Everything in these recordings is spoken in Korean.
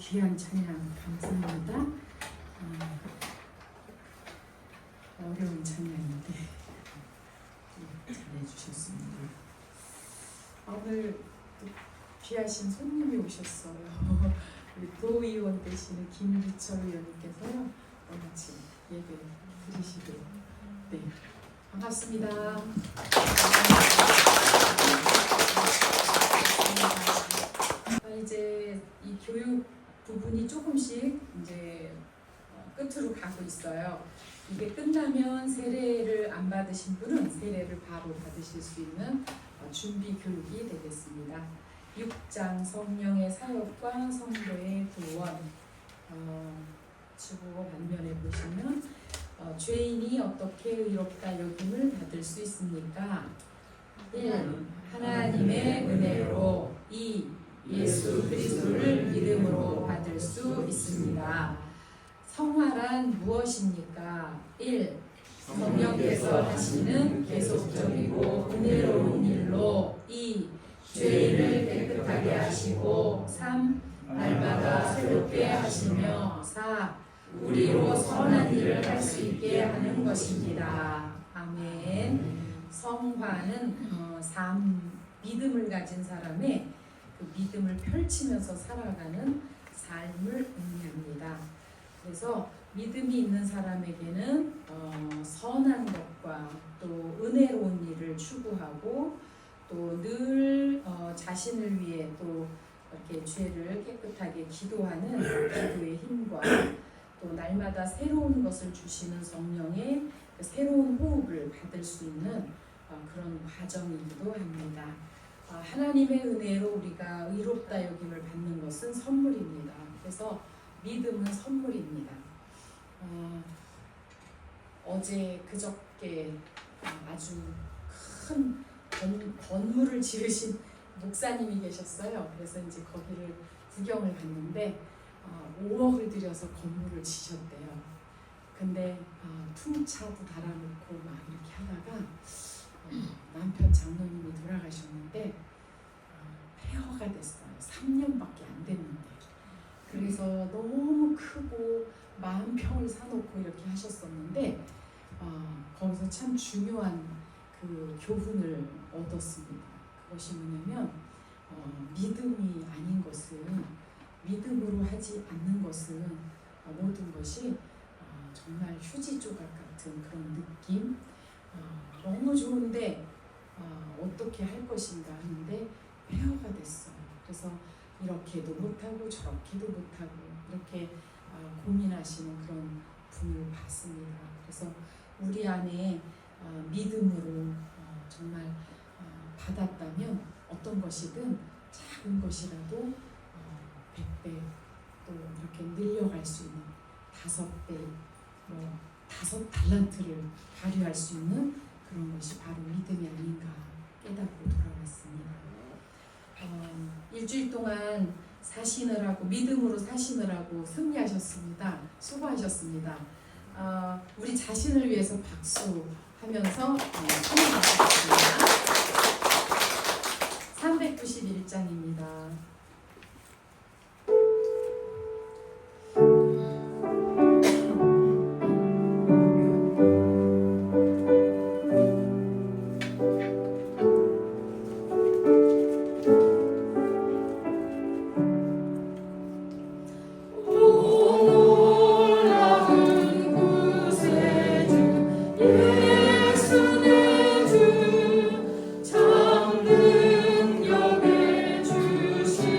귀한 찬양 감사합니다. 어려운 찬양인데 잘해주셨습니다. 오늘 귀하신 손님이 오셨어요. 우리 도의원 되시는 김기철 의원님께서요. 같이 예배 드리시고 네 반갑습니다. 이제 이 교육 부분이 조금씩 이제 끝으로 가고 있어요. 이게 끝나면 세례를 안 받으신 분은 세례를 바로 받으실 수 있는 준비 교육이 되겠습니다. 6장 성령의 사역과 성도의 구원 주보 반면에 보시면 죄인이 어떻게 의롭다 여김을 받을 수 있습니까? 1. 하나님의 은혜로 2. 예수 그리스도를 믿음으로 받을 수 있습니다. 성화란 무엇입니까? 1. 성령께서 하시는 계속적이고 은혜로운 일로 2. 죄인을 깨끗하게 하시고 3. 날마다 새롭게 하시며 4. 우리로 선한 일을 할 수 있게 하는 것입니다. 아멘. 성화는 믿음을 가진 사람의 그 믿음을 펼치면서 살아가는 삶을 의미합니다. 그래서 믿음이 있는 사람에게는 선한 것과 또 은혜로운 일을 추구하고 또 늘 자신을 위해 또 이렇게 죄를 깨끗하게 기도하는 기도의 힘과 또 날마다 새로운 것을 주시는 성령의 그 새로운 호흡을 받을 수 있는 그런 과정이기도 합니다. 하나님의 은혜로 우리가 의롭다 여김을 받는 것은 선물입니다. 그래서 믿음은 선물입니다. 어제 그저께 아주 큰 건물을 지으신 목사님이 계셨어요. 그래서 이제 거기를 구경을 갔는데 5억을 들여서 건물을 지셨대요. 근데 퉁차도 달아놓고 막 이렇게 하다가 남편 장로님이 돌아가셨는데 폐허가 됐어요. 3년밖에 안 됐는데. 그래서 너무 크고 40평을 사놓고 이렇게 하셨었는데 거기서 참 중요한 그 교훈을 얻었습니다. 그것이 뭐냐면 믿음이 아닌 것은 믿음으로 하지 않는 것은 모든 것이 정말 휴지 조각 같은 그런 느낌 너무 좋은데 어떻게 할 것인가 하는데 폐허가 됐어요. 그래서 이렇게도 못하고 저렇게도 못하고 이렇게 고민하시는 그런 분을 봤습니다. 그래서 우리 안에 믿음으로 정말 받았다면 어떤 것이든 작은 것이라도 100배 또 이렇게 늘려갈 수 있는 5배 5달란트를 발휘할 수 있는 그런 것이 바로 믿음이 아닌가 깨닫고 돌아왔습니다. 일주일 동안 사시느라고 믿음으로 사시느라고 승리하셨습니다. 수고하셨습니다. 우리 자신을 위해서 박수하면서 찬양하겠습니다. 391장입니다. 예수 내 주, 참 능력의 주시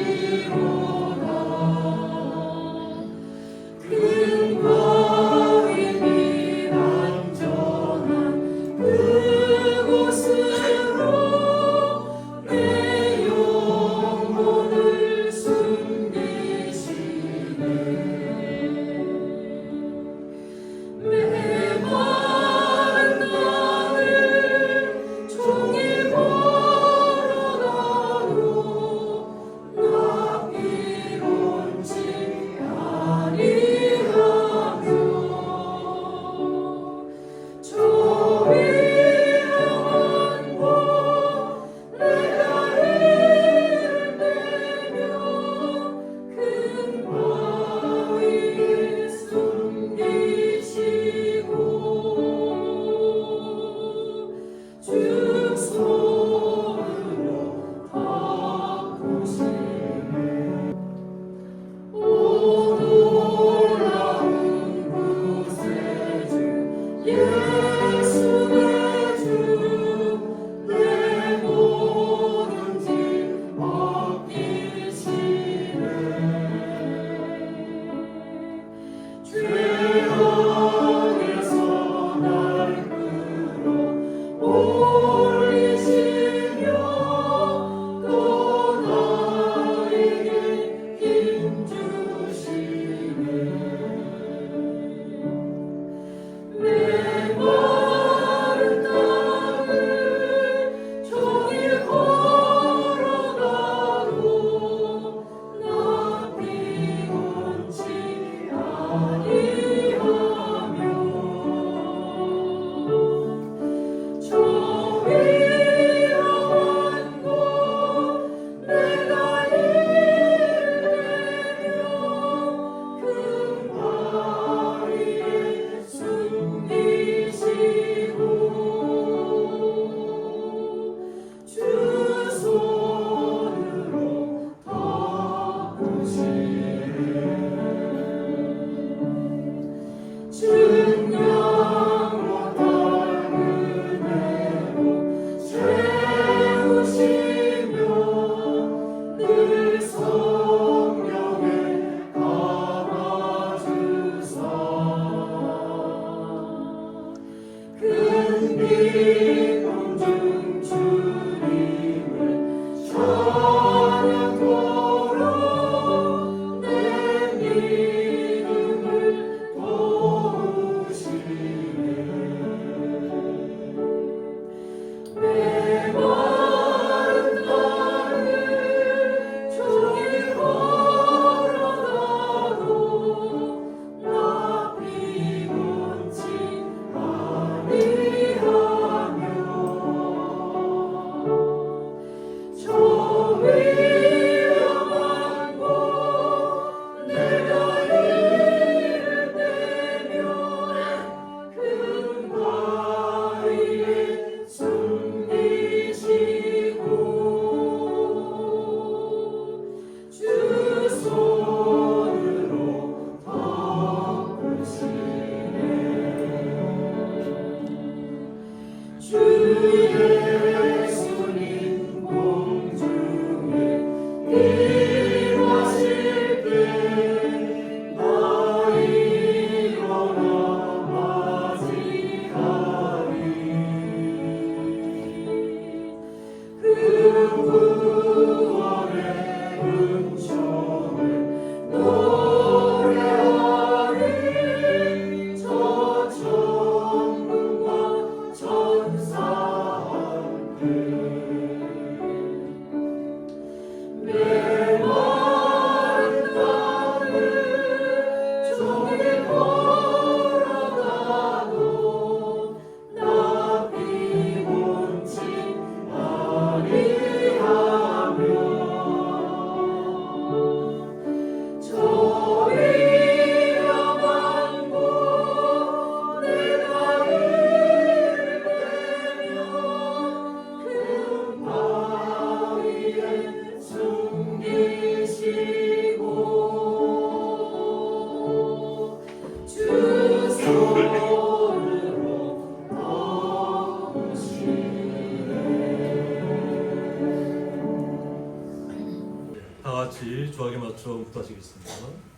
음악에 맞춰 묵도하시겠습니다.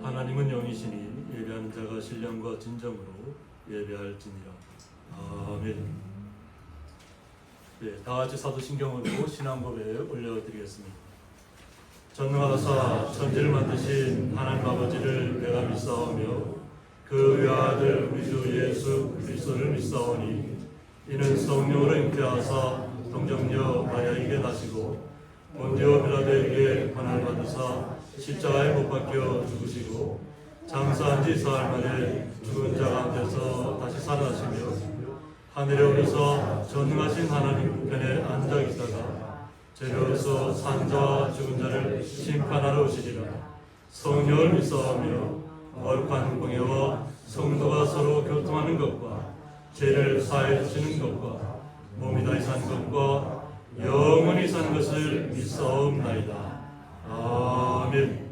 하나님은 영이시니 예배하는 자가 신령과 진정으로 예배할지니라. 아멘. 네, 다 같이 사도신경으로 신앙 고백 올려드리겠습니다. 전능하사 천지를 만드신 하나님 아버지를 내가 믿사오며 그 외아들 우리 주 예수 그리스도를 믿사오니 이는 성령으로 잉태하사 동정녀 마리아에게 나시고 본디오 빌라도에게 고난을 받으사 십자가에 못 박혀 죽으시고 장사한 지 사흘 만에 죽은 자 가운데서 다시 살아나시며 하늘에 오르사 전능하신 하나님 우편에 앉아 계시다가 제려서 산 자와 죽은 자를 심판하러 오시리라. 성령을 믿사오며 거룩한 공예와 성도가 서로 교통하는 것과 죄를 사해 주시는 것과 몸이 다시 산 것과 영원히 산 것을 믿사옵나이다. 아멘.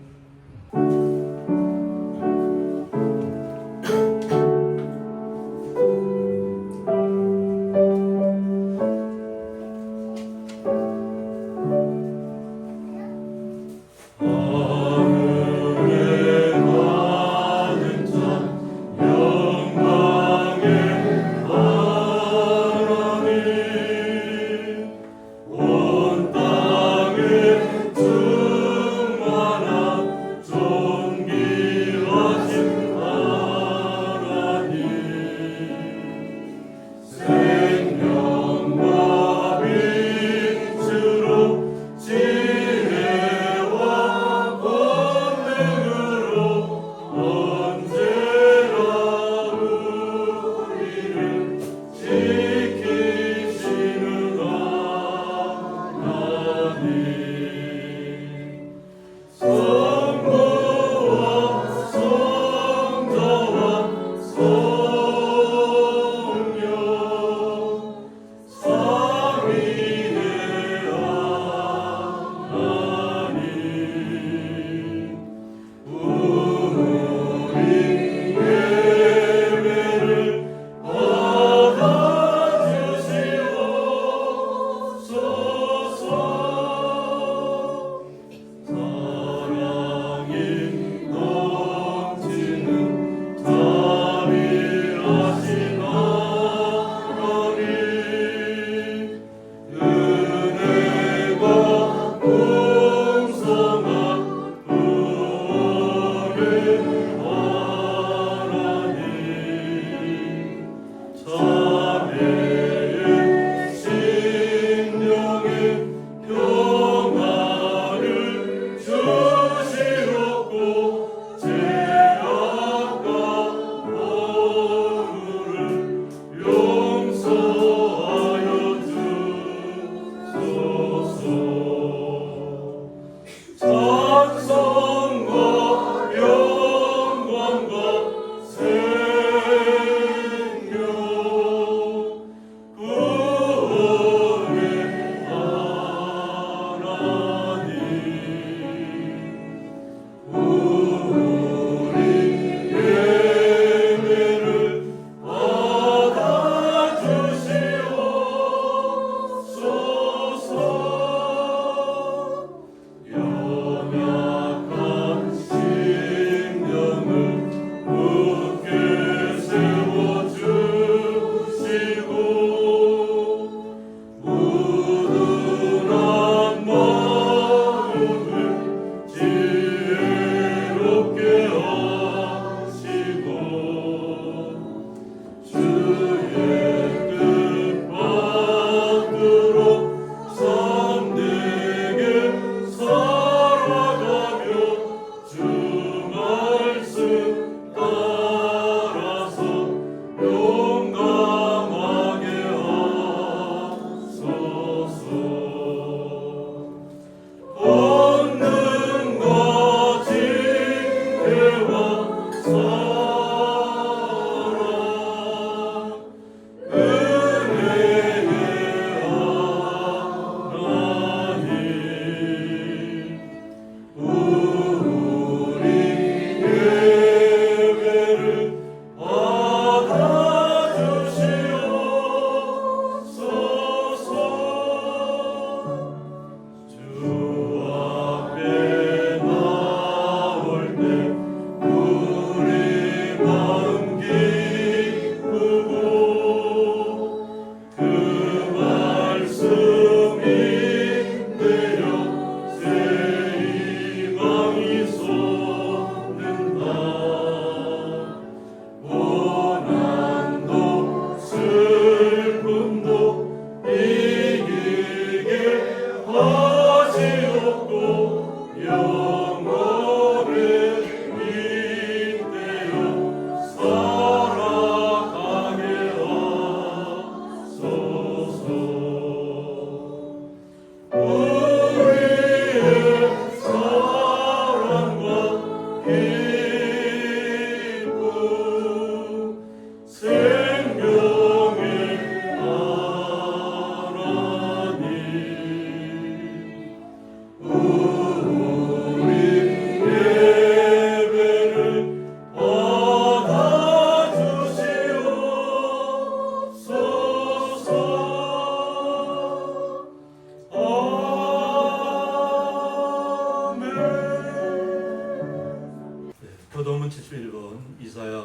온 땅에 충만한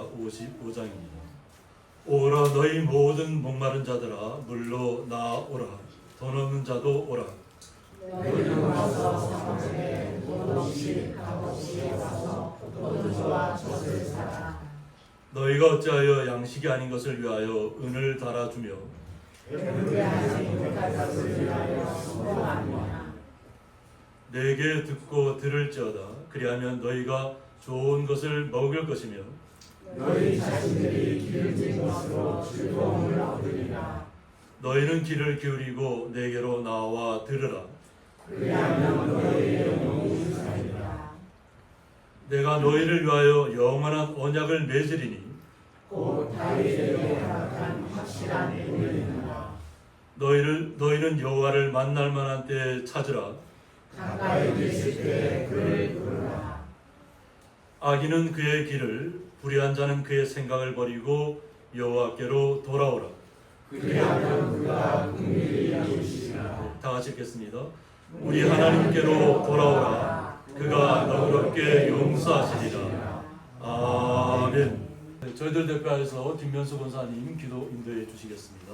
이사야 55장입니다. 오라 너희 모든 목마른 자들아 물로 나오라 돈 없는 자도 오라. 너희는 와서 사방에 돈 없이 값 없이 와서 포도주와 젖을 사라. 너희가 어찌하여 양식이 아닌 것을 위하여 은을 달아주며 배부리하신 것을 위하여 수고하느냐. 내게 듣고 들을지어다. 그리하면 너희가 좋은 것을 먹을 것이며 너희 자신들이 기울진 것으로 즐거움을 얻으리라. 너희는 귀를 기울이고 내게로 나와 들으라. 그리하면 너희의 영혼이 살리라. 내가 너희를 위하여 영원한 언약을 맺으리니 곧 다윗에게 허락한 확실한 은혜니라. 너희는 여호와를 만날 만한 때에 찾으라. 가까이 계실 때 그를 부르라. 악인은 그의 길을 불의한 자는 그의 생각을 버리고 여호와께로 돌아오라. 그리하면 그가 긍휼히 여기시리라. 다 같이 읽겠습니다. 우리 하나님께로 돌아오라. 그가 너그럽게 용서하시리라. 아멘. 저희들 대표하여서 김면수 권사님 기도 인도해 주시겠습니다.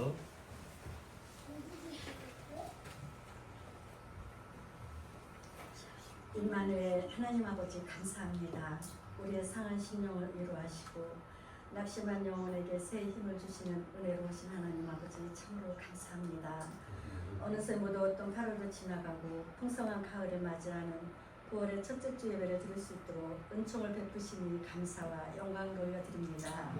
임마누엘 하나님 아버지 감사합니다. 우리의 상한 심령을 위로하시고 낙심한 영혼에게 새 힘을 주시는 은혜로우신 하나님 아버지 참으로 감사합니다. 어느새 모두 어떤 8월도 지나가고 풍성한 가을을 맞이하는 9월의 첫째 주 예배를 드릴 수 있도록 은총을 베푸시니 감사와 영광을 올려드립니다.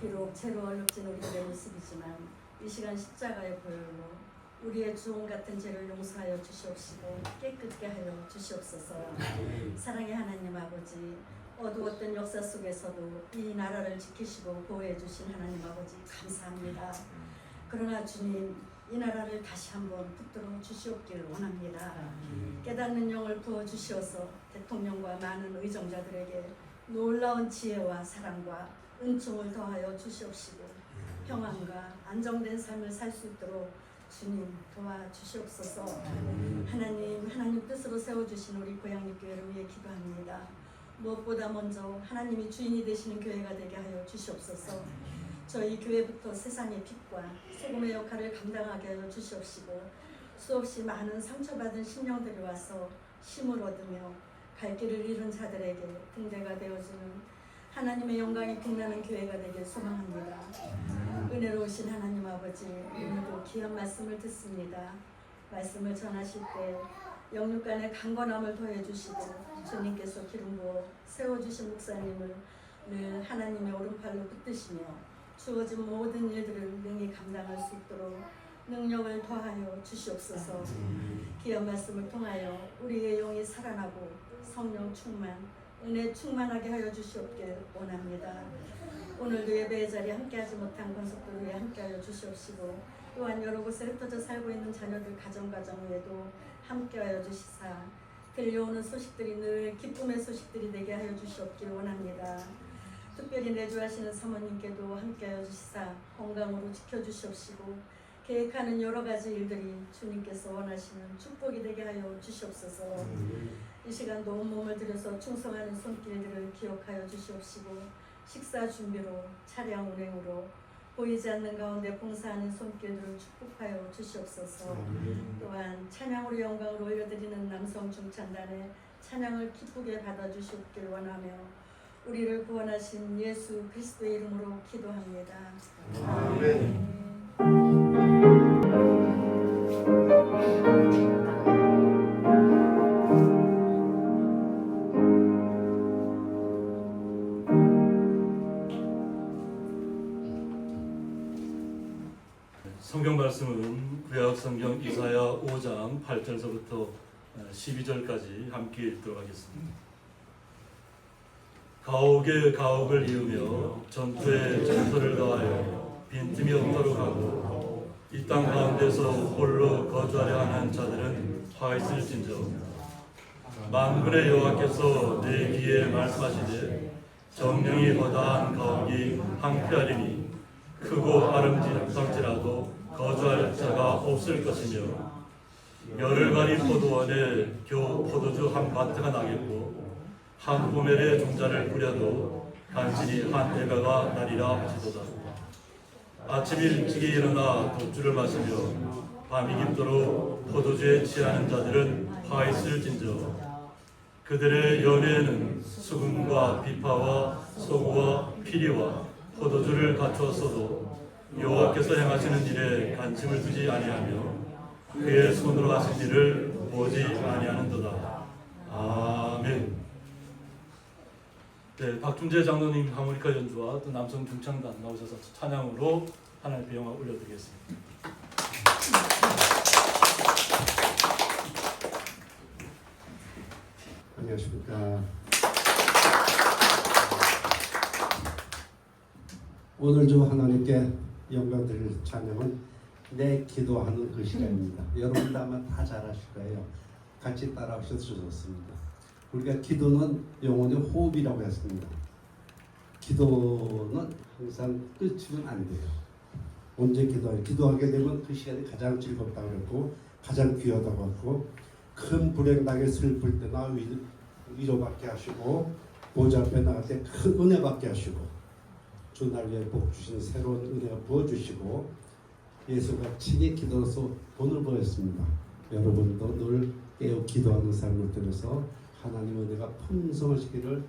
비록 죄로 얼룩진 우리들의 모습이지만 이 시간 십자가의 보혈로 우리의 주홍 같은 죄를 용서하여 주시옵시고 깨끗게 하여 주시옵소서. 사랑의 하나님 아버지, 어두웠던 역사 속에서도 이 나라를 지키시고 보호해 주신 하나님 아버지 감사합니다. 그러나 주님, 이 나라를 다시 한번 붙들어 주시옵길 원합니다. 깨닫는 영을 부어 주시어서 대통령과 많은 의정자들에게 놀라운 지혜와 사랑과 은총을 더하여 주시옵시고 평안과 안정된 삶을 살 수 있도록 주님 도와주시옵소서. 하나님 뜻으로 세워주신 우리 고향립교회를 위해 기도합니다. 무엇보다 먼저 하나님이 주인이 되시는 교회가 되게 하여 주시옵소서. 저희 교회부터 세상의 빛과 소금의 역할을 감당하게 하여 주시옵시고 수없이 많은 상처받은 심령들이 와서 힘을 얻으며 갈 길을 잃은 자들에게 등대가 되어주는 하나님의 영광이 빛나는 교회가 되길 소망합니다. 은혜로우신 하나님 아버지, 오늘도 귀한 말씀을 듣습니다. 말씀을 전하실 때 영육간의 강건함을 더해주시고 주님께서 기름 부어 세워주신 목사님을 늘 하나님의 오른팔로 붙드시며 주어진 모든 일들을 능히 감당할 수 있도록 능력을 더하여 주시옵소서. 귀한 말씀을 통하여 우리의 영이 살아나고 성령 충만, 은혜 충만하게 하여 주시옵길 원합니다. 오늘도 예배의 자리에 함께하지 못한 권속들 위해 함께하여 주시옵시고 또한 여러 곳에 흩어져 살고 있는 자녀들 가정 외에도 함께하여 주시사 들려오는 소식들이 늘 기쁨의 소식들이 되게 하여 주시옵길 원합니다. 특별히 내주하시는 사모님께도 함께하여 주시사 건강으로 지켜주시옵시고 계획하는 여러 가지 일들이 주님께서 원하시는 축복이 되게 하여 주시옵소서. 이 시간도 온몸을 들여서 충성하는 손길들을 기억하여 주시옵시고 식사 준비로 차량 운행으로 보이지 않는 가운데 봉사하는 손길들을 축복하여 주시옵소서. 또한 찬양으로 영광을 올려드리는 남성 중창단의 찬양을 기쁘게 받아주시옵길 원하며 우리를 구원하신 예수 그리스도의 이름으로 기도합니다. 아멘. 성경 말씀은 구약 성경 이사야 5장 8절서부터 12절까지 함께 읽도록 하겠습니다. 가옥에 가옥을 이으며 전투에 전투를 더하여 빈틈이 없도록 하고 이 땅 가운데서 홀로 거주하려 하는 자들은 화 있을진저 만군의 여호와께서 내 귀에 말씀하시되 정령이 거다한 가옥이 황폐하리니 크고 아름답지라도 거주할 자가 없을 것이며 열을 가린 포도원에 겨우 포도주 한 바트가 나겠고 한 호멜의 종자를 뿌려도 간신히 한 해가가 나리라 하시도다. 아침 일찍이 일어나 독주를 마시며 밤이 깊도록 포도주에 취하는 자들은 화있을진저. 그들의 연회에는 수금과 비파와 소구와 피리와 포도주를 갖추었어도 여호와께서 행하시는 일에 관심을 두지 아니하며 그의 손으로 하신 일을 보지 아니하는도다. 아멘. 네, 박준재 장로님 하모니카 연주와 또 남성 중창단 나오셔서 찬양으로 하나님의 영광 올려드리겠습니다. 안녕하십니까. 오늘 저 하나님께 영광 드릴 찬양은 내 기도하는 그 시간입니다. 여러분도 아마 다 잘 아실 거예요. 같이 따라하셔도 좋습니다. 우리가 기도는 영혼의 호흡이라고 했습니다. 기도는 항상 끝이면 안 돼요. 언제 기도하게 되면 그 시간이 가장 즐겁다고 그랬고 가장 귀하다고 했고 큰 불행 당해 슬플 때나 위로받게 하시고 보좌 앞에 나갈 때 큰 은혜 받게 하시고 주 날 위해 복 주시는 새로운 은혜가 부어주시고 예수가 친히 기도로서 돈을 보였습니다. 여러분도 늘 깨어 기도하는 삶을 통해서 하나님 은혜가 풍성하시기를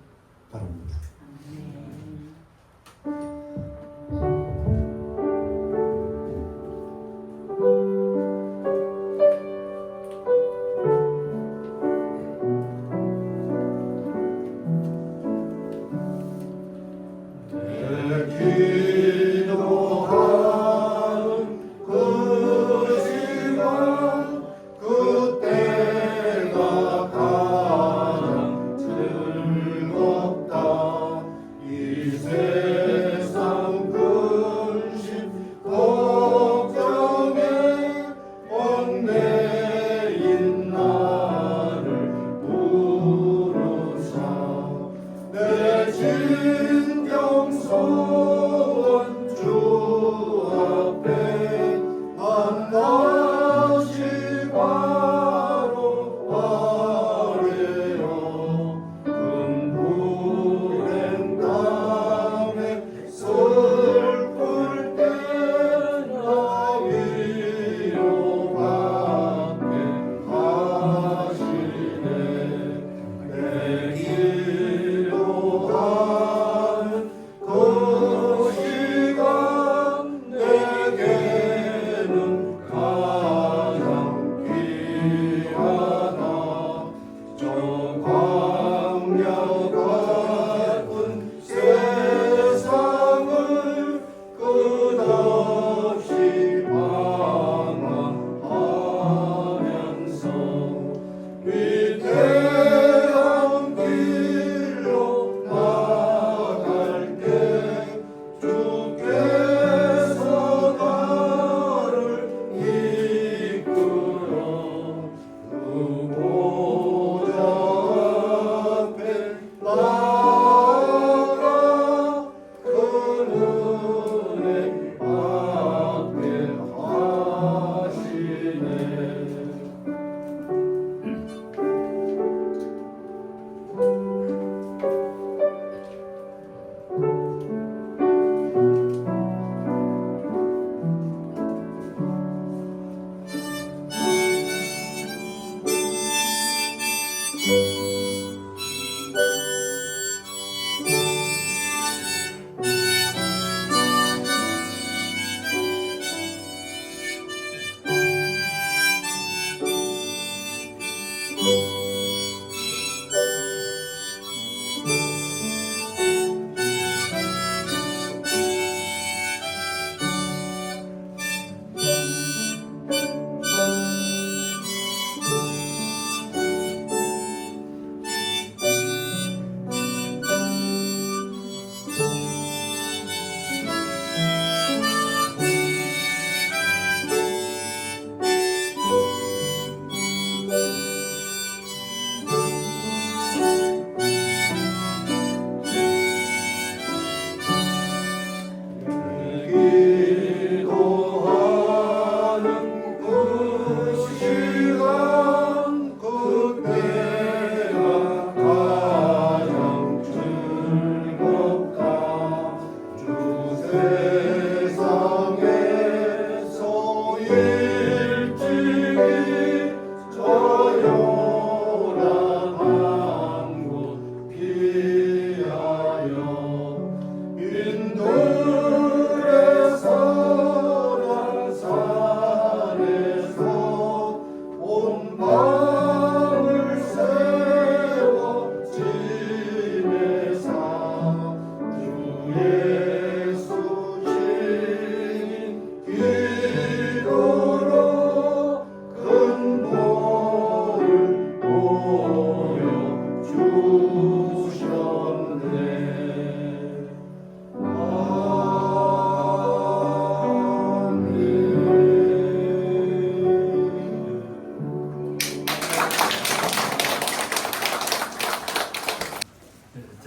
바랍니다. 이세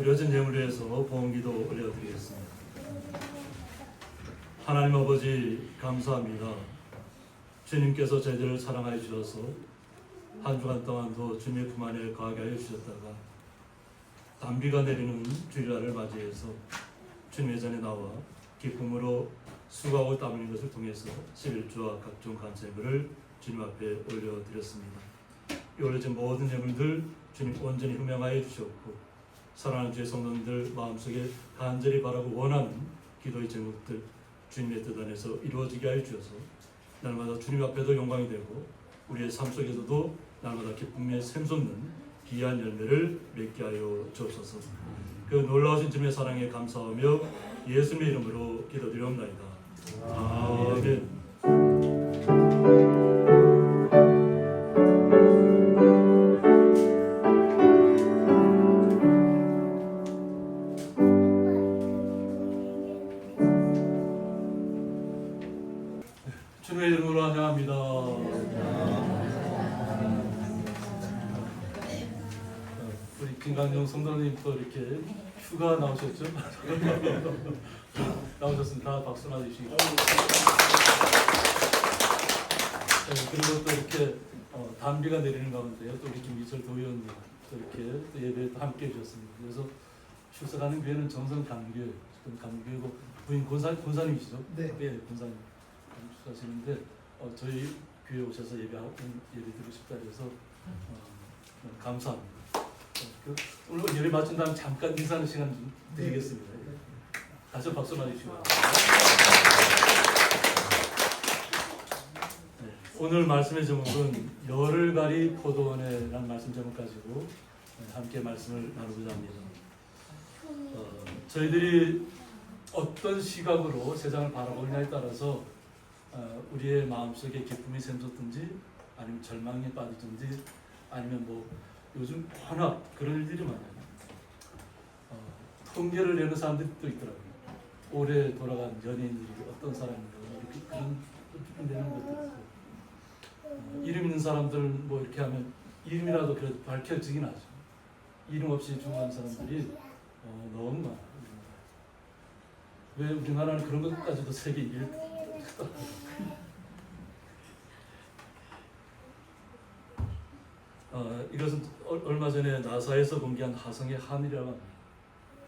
드려진 예물을 위해서 봉헌기도 올려드리겠습니다. 하나님 아버지 감사합니다. 주님께서 저희들을 사랑하여 주셔서 한 주간 동안도 주님의 품 안에 거하게 하여 주셨다가 단비가 내리는 주일날을 맞이해서 주님의 전에 나와 기쁨으로 수고하고 땀 흘리는 것을 통해서 11주와 각종 간제물을 주님 앞에 올려드렸습니다. 이 올려진 모든 예물들 주님 온전히 흠양하여 주셨고 사랑하는 주의 성도님들 마음속에 간절히 바라고 원하는 기도의 제목들 주님의 뜻 안에서 이루어지게 하여 주셔서 날마다 주님 앞에도 영광이 되고 우리의 삶 속에서도 날마다 기쁨에 샘솟는 귀한 열매를 맺게 하여 주옵소서. 그 놀라우신 주님의 사랑에 감사하며 예수님의 이름으로 기도드리옵나이다. 아멘. 주님의 이름으로 환영합니다. 우리 김강용 성도님 또 이렇게 휴가 나오셨죠? 나오셨습니다. 박수 놔주시고. 그리고 또 이렇게 단비가 내리는 가운데요. 또 우리 김기철 도의원님 또 이렇게 또 예배에 또 함께 해주셨습니다. 그래서 출석하는 교회는 정성 강교회고 부인 권사님이시죠? 네. 네, 권사님 출석하시는데 저희 교회 오셔서 예배 드리고 싶다 해서 감사합니다. 오늘 예배 마친 다음 잠깐 인사하는 시간 좀 드리겠습니다. 다시 한번 박수 맞으시고. 네, 오늘 말씀의 제목은 열을 가리 포도원에라는 말씀 제목 가지고 함께 말씀을 나누고자 합니다. 저희들이 어떤 시각으로 세상을 바라보느냐에 따라서 우리의 마음속에 기쁨이 샘솟든지 아니면 절망에 빠지든지 아니면 뭐 요즘 워낙 그런 일들이 많아요. 통계를 내는 사람들이 또 있더라고요. 올해 돌아간 연예인들이 어떤 사람인가 이렇게 그런 내는 것도 있고 이름 있는 사람들 뭐 이렇게 하면 이름이라도 그래도 밝혀지긴 하죠. 이름 없이 죽어간 사람들이 너무 많아요. 왜 우리나라는 그런 것까지도 세계 1위 이것은 얼마 전에 나사에서 공개한 화성의 하늘이라고 합니다.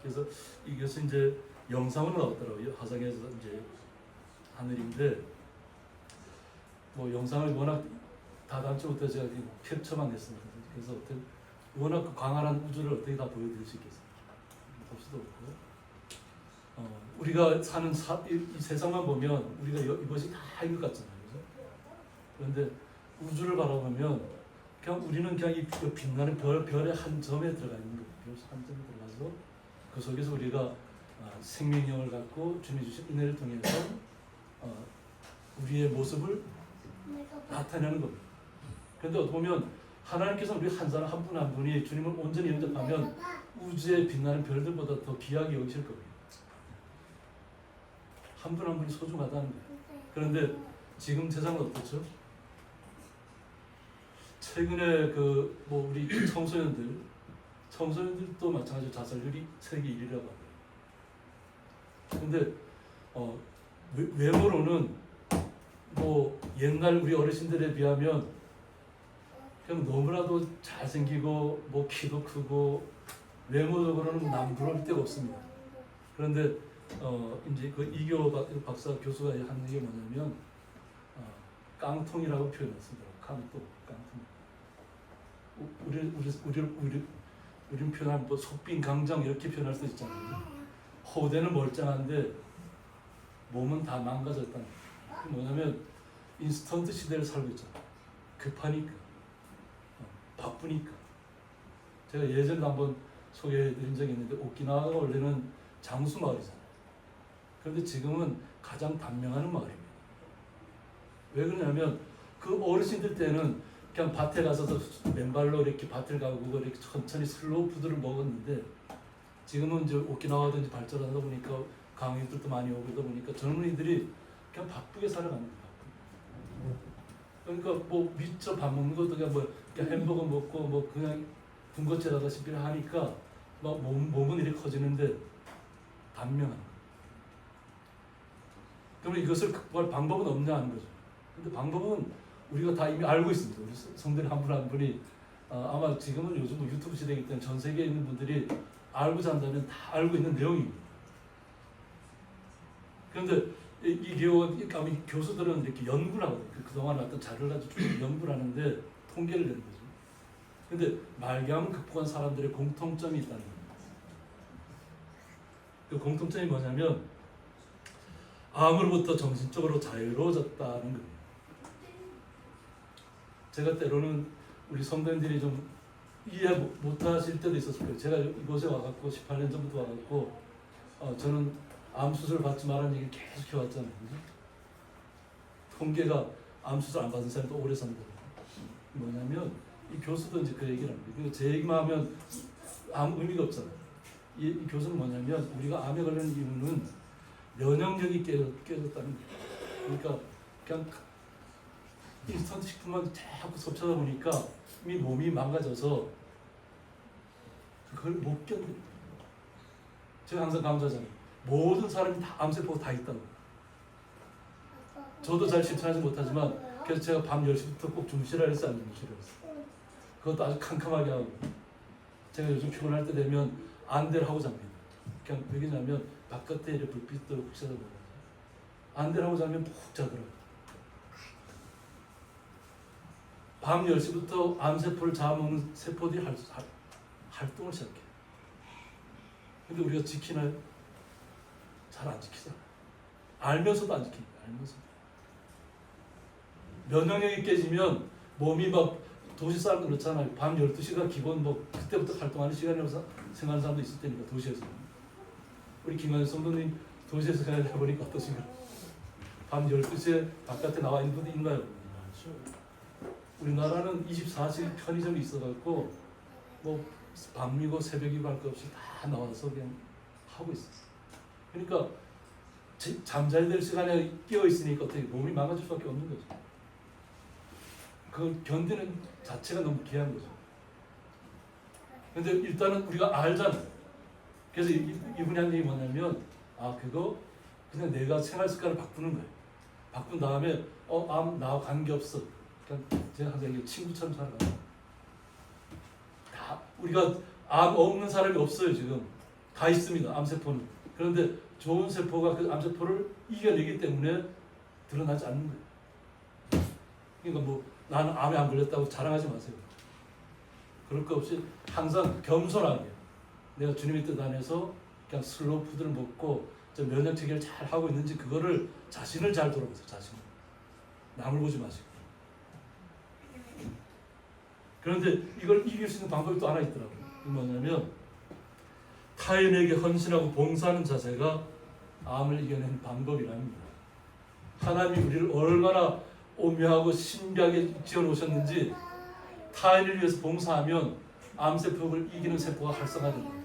그래서 이것은 이제 영상으로 나왔더라고요. 화성에서 이제 하늘인데 뭐 영상을 워낙 다단치 못해 제가 캡처만 했습니다. 그래서 워낙 광활한 우주를 어떻게 다 보여드릴 수 있겠어요? 볼 수도 없고 우리가 사는 이 세상만 보면 우리가 이것이 다 이것 같잖아요. 그죠? 그런데 우주를 바라보면 그냥 우리는 그냥 이 빛나는 별의 한 점에 들어가 있는 거예요. 별 한 점에 들어가서 그 속에서 우리가 생명력을 갖고 주님 주신 은혜를 통해서 우리의 모습을 나타내는 겁니다. 그런데 어떻게 보면 하나님께서 우리 한 사람 한 분 한 분이 주님을 온전히 영접하면 우주의 빛나는 별들보다 더 귀하게 여기실 겁니다. 한 분 한 분이 소중하다는 거예요. 그런데 지금 세상은 어떻죠? 최근에 뭐 우리 청소년들도 마찬가지로 자살률이 세계 1위라고 합니다. 근데 외모로는 뭐 옛날 우리 어르신들에 비하면 그냥 너무나도 잘생기고 뭐 키도 크고 외모적으로는 남부러울 데가 없습니다. 그런데 이제 그 이교 박사 교수가 한 얘기가 뭐냐면 깡통이라고 표현했습니다. 깡통. 우리는 표현하면 뭐 속빈 강장 이렇게 표현할 수 있잖아요. 호대는 멀쩡한데 몸은 다 망가졌다는 거예요. 뭐냐면 인스턴트 시대를 살고 있잖아요. 급하니까 바쁘니까. 제가 예전에 한번 소개해드린 적이 있는데 오키나와가 원래는 장수 마을이잖아요. 그런데 지금은 가장 단명하는 마을입니다. 왜 그러냐면 그 어르신들 때는 그냥 밭에 가서 맨발로 이렇게 밭을 가고 이렇게 천천히 슬로우 푸드를 먹었는데 지금은 이제 오키나와든지 발전하다 보니까 강의들도 많이 오다 보니까 젊은이들이 그냥 바쁘게 살아갑니다. 그러니까 뭐 미처 밥 먹는 것도 그냥 뭐 햄버거 먹고 뭐 그냥 군것질 하다시피 하니까 막 몸은 이렇게 커지는데 단명한. 그러면 이것을 극복할 방법은 없냐 하는 거죠. 근데 방법은 우리가 다 이미 알고 있습니다. 우리 성도님 한 분 한 분이 아마 지금은 요즘 유튜브 시대이기 때문에 전 세계에 있는 분들이 알고자 한다면 다 알고 있는 내용입니다. 그런데 이 교수들은 이렇게 연구를 하거든요. 그동안 어떤 자료를 가지고 쭉 연구를 하는데 통계를 내는 거죠. 근데 말기암을 극복한 사람들의 공통점이 있다는 겁니다. 그 공통점이 뭐냐면 암으로부터 정신적으로 자유로워졌다는 겁니다. 제가 때로는 우리 성도님들이 좀 이해 못하실 때도 있었을 거예요. 제가 이곳에 와갖고 18년 전부터 와갖고 저는 암 수술 받지 말라는 얘기를 계속 해왔잖아요. 그죠? 통계가 암 수술 안 받은 사람이 더 오래 산다. 뭐냐면 이 교수도 이제 그 얘기를 합니다. 그러니까 제 얘기만 하면 아무 의미가 없잖아요. 이 교수는 뭐냐면 우리가 암에 걸리는 이유는 면역력이 깨졌다는 거예요. 그러니까 그냥 인스턴트 식품만 자꾸 섭취하다 보니까 이미 몸이 망가져서 그걸 못 견뎌요. 제가 항상 강조하잖아요. 모든 사람이 다 암세포가 다 있다고. 저도 잘 실천하지 못하지만 그래서 제가 밤 10시부터 꼭 주무시라 했어요. 안 주무시라 했어요. 그것도 아주 캄캄하게 하고 제가 요즘 피곤할 때 되면 안대를 하고 잡니다. 그냥 왜냐면 바깥에 이렇게 불빛도 훅 쐬다보고 안대를 하고 자면 푹 자더라고요. 밤 10시부터 암세포를 잡아먹는 세포들이 활동을 시작해요. 근데 우리가 지키나요? 잘 안 지키잖아요. 알면서도 안 지킵니다. 알면서도. 면역력이 깨지면 몸이 막 도시 사람들 그렇잖아요. 밤 12시가 기본 그때부터 활동하는 시간이라고 생각하는 사람도 있을 테니까 도시에서. 우리 김관현 성도님 도시에서 생각해보니까 어떠신가요? 밤 12시에 바깥에 나와 있는 분이 있나요? 우리나라는 24시간 편의점이 있어갖고 밤이고 새벽이고 할 것 없이 다 나와서 그냥 하고 있어요. 그러니까 잠자야 될 시간에 끼어 있으니까 어떻게 몸이 망가질 수밖에 없는 거죠. 그걸 견디는 자체가 너무 귀한 거죠. 근데 일단은 우리가 알잖아요. 그래서 이분이 한 얘기 뭐냐면 그거 그냥 내가 생활 습관을 바꾸는 거예요. 바꾼 다음에 암 나와 관계없어. 그냥 제가 항상 얘기해요. 친구처럼 살아가. 다 우리가 암 없는 사람이 없어요. 지금 다 있습니다. 암세포는. 그런데 좋은 세포가 그 암세포를 이겨내기 때문에 드러나지 않는 거예요. 그러니까 나는 암에 안 걸렸다고 자랑하지 마세요. 그럴 거 없이 항상 겸손하게 내가 주님의 뜻 안에서 그냥 슬로우 푸드를 먹고 면역 체계를 잘 하고 있는지 그거를 자신을 잘 돌아보세요. 자신을. 남을 보지 마시고. 그런데 이걸 이길 수 있는 방법이 또 하나 있더라고요. 그게 뭐냐면 타인에게 헌신하고 봉사하는 자세가 암을 이겨내는 방법이랍니다. 하나님이 우리를 얼마나 오묘하고 신비하게 지어놓으셨는지 타인을 위해서 봉사하면 암세포를 이기는 세포가 활성화됩니다.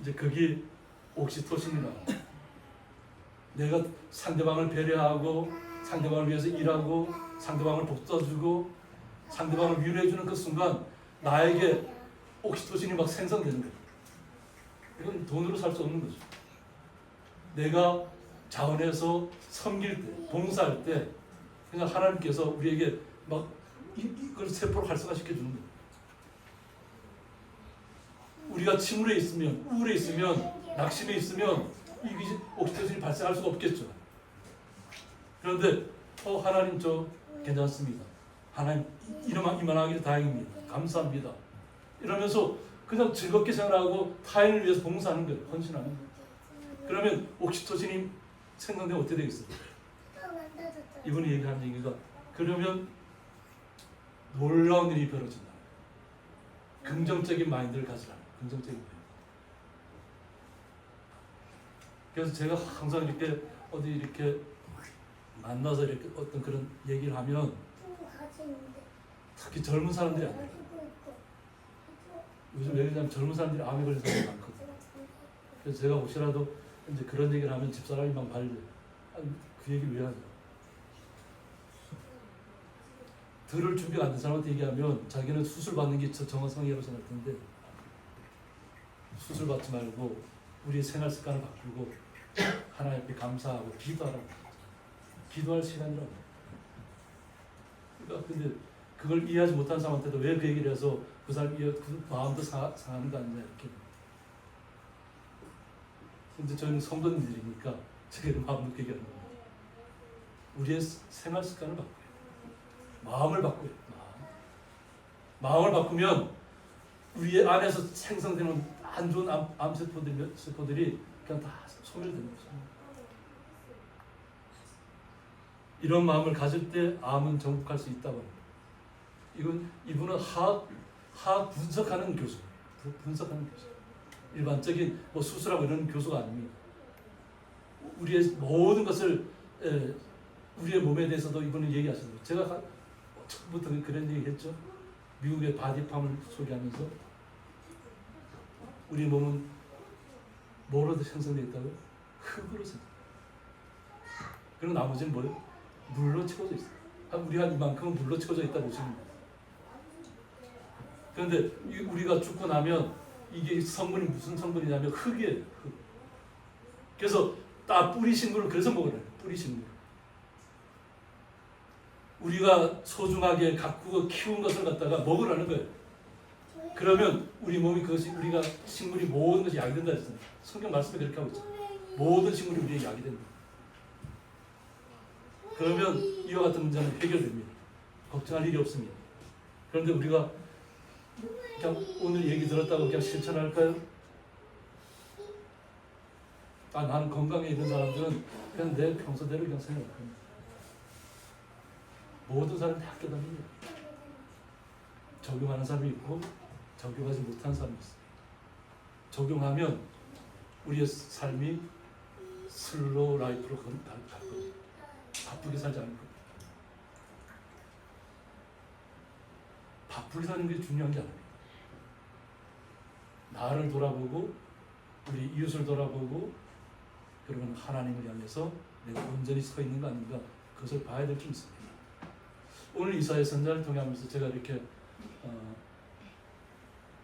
이제 그게 옥시토신이라. 내가 상대방을 배려하고 상대방을 위해서 일하고 상대방을 복도해주고 상대방을 위로해주는 그 순간 나에게 옥시토신이 막 생성되는 거예요. 이건 돈으로 살 수 없는 거죠. 내가 자원해서 섬길 때, 봉사할 때 그냥 하나님께서 우리에게 막 이걸 세포를 활성화시켜 주는 거예요. 우리가 침울해 있으면, 우울해 있으면, 낙심해 있으면 이 옥시토신이 발생할 수가 없겠죠. 그런데 하나님 저 괜찮습니다. 하나님 이만하기를 다행입니다. 감사합니다. 이러면서 그냥 즐겁게 생활하고 타인을 위해서 봉사하는 거예요. 헌신하는 거예요. 그러면 옥시토신이 생성되면 어떻게 되겠어요? 이분이 얘기한 얘기가 그러면 놀라운 일이 벌어진다. 긍정적인 마인드를 가지라. 긍정적인 마인드. 그래서 제가 항상 이렇게 어디 이렇게 만나서 이렇게 어떤 그런 얘기를 하면 특히 젊은 사람들이 안 돼요. 요즘 왜 그러냐면 젊은 사람들이 암에 걸린 사람이 많거든요. 그래서 제가 혹시라도 이제 그런 얘기를 하면 집사람이 막 발려요. 그 얘기를 왜 하냐. 들을 준비가 안 된 사람한테 얘기하면 자기는 수술 받는 게 정상이라고 생각하는데 수술 받지 말고 우리의 생활 습관을 바꾸고 하나님 앞에 감사하고 기도하라고. 기도할 시간이라고. 그러니까 근데 그걸 이해하지 못한 사람한테도 왜 그 얘기를 해서 그 사람이 그 마음도 상하는 거 아니냐 이렇게. 근데 저희는 성도님들이니까 제가 마음 놓게 얘기하는 겁니다. 우리의 생활 습관을 바꿔요. 마음을 바꿔요. 마음을 바꾸면 우리의 안에서 생성되는 안 좋은 암세포들이 그냥 다 소멸되는 거죠. 이런 마음을 가질 때 암은 정복할 수 있다고 합니다. 이분은 화학 분석하는 교수, 분석하는 교수. 일반적인 뭐 수술하고 이런 교수가 아닙니다. 우리의 모든 것을 우리의 몸에 대해서도 이분은 얘기하셨어요. 제가 처음부터 그런 얘기했죠. 미국의 바디팜을 소개하면서 우리 몸은 뭐로도 형성되어 있다고요? 흙으로 생성. 그리고 나머지는 뭐예요? 물로 채워져 있어요. 우리가 이만큼은 물로 채워져 있다고 보시면 돼요. 그런데 우리가 죽고 나면 이게 성분이 무슨 성분이냐면 흙이에요. 흙. 그래서 뿌리 식물을 그래서 먹으래요. 뿌리 식물. 우리가 소중하게 가꾸고 키운 것을 갖다가 먹으라는 거예요. 그러면 우리 몸이 그것이 우리가 식물이 모든 것이 약이 된다 했어요. 성경 말씀에 그렇게 하고 있죠. 모든 식물이 우리의 약이 된다. 그러면 이와 같은 문제는 해결됩니다. 걱정할 일이 없습니다. 그런데 우리가 그냥 오늘 얘기 들었다고 그냥 실천할까요? 나는 건강에 있는 사람들은 그냥 내 평소대로 그냥 생각할 겁니다. 모든 사람이 다 깨닫습니다. 적용하는 사람이 있고 적용하지 못하는 사람이 있어요. 적용하면 우리의 삶이 슬로우 라이프로 갈 겁니다. 바쁘게 살지 않을 겁니다. 바쁘게 사는 게 중요한 게 아닙니다. 나를 돌아보고 우리 이웃을 돌아보고 그러면 하나님을 향해서 내가 온전히 서 있는가 아닌가 그것을 봐야 될 게 있습니다. 오늘 이사야 선자를 통하면서 제가 이렇게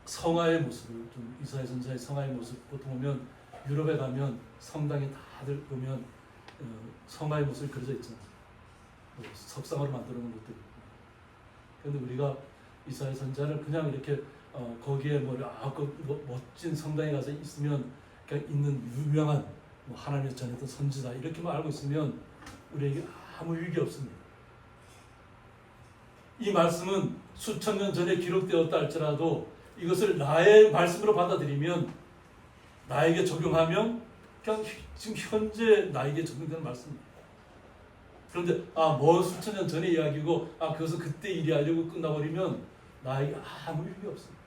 성화의 모습을 좀 이사야 선자의 성화의 모습 보통 보면 유럽에 가면 성당에 다들 보면 성화의 모습이 그려져 있잖아요. 뭐 석상으로 만들어 놓은 것도 있고. 그런데 우리가 이사야 선자를 그냥 이렇게 거기에 멋진 성당에 가서 있으면 그냥 있는 유명한 하나님의 전했던 선지자 이렇게만 알고 있으면 우리에게 아무 유익이 없습니다. 이 말씀은 수천 년 전에 기록되었다 할지라도 이것을 나의 말씀으로 받아들이면 나에게 적용하면 그냥 지금 현재 나에게 적용되는 말씀입니다. 그런데 뭐 수천 년 전의 이야기고 그것은 그때 일이 하려고 끝나버리면 나에게 아무 유익이 없습니다.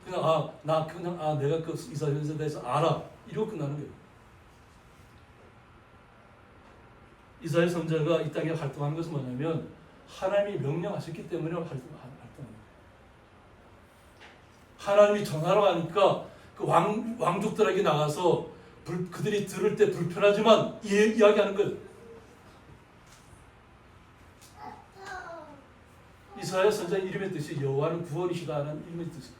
그냥 내가 그 이사야서에 대해서 알아 이러고 끝나는 거예요. 이사야 선지자가 이 땅에 활동한 것은 뭐냐면 하나님이 명령하셨기 때문에 활동합니다. 하나님이 전하러 가니까 그 왕족들에게 나가서 그들이 들을 때 불편하지만 이야기하는 거예요. 이사야 선지자 이름의 뜻이 여호와는 구원이시다는 이름의 뜻이에요.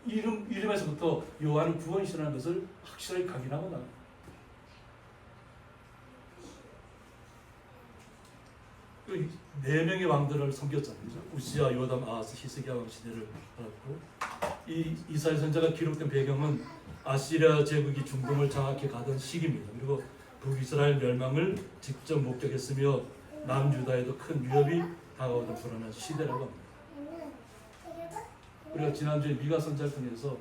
이름에서부터 여호와는 구원이시라는 것을 확실하게 각인하고 나갑니다. 네 명의 왕들을 섬겼잖아요. 우시야, 요담, 아하스, 히스기야 왕 시대를 알았고 이 이사야 선지자가 기록된 배경은 아시리아 제국이 중동을 장악해 가던 시기입니다. 그리고 북이스라엘 멸망을 직접 목격했으며 남유다에도 큰 위협이 다가오던 불안한 시대라고 합니다. 우리가 지난주에 미가 선지자를 통해서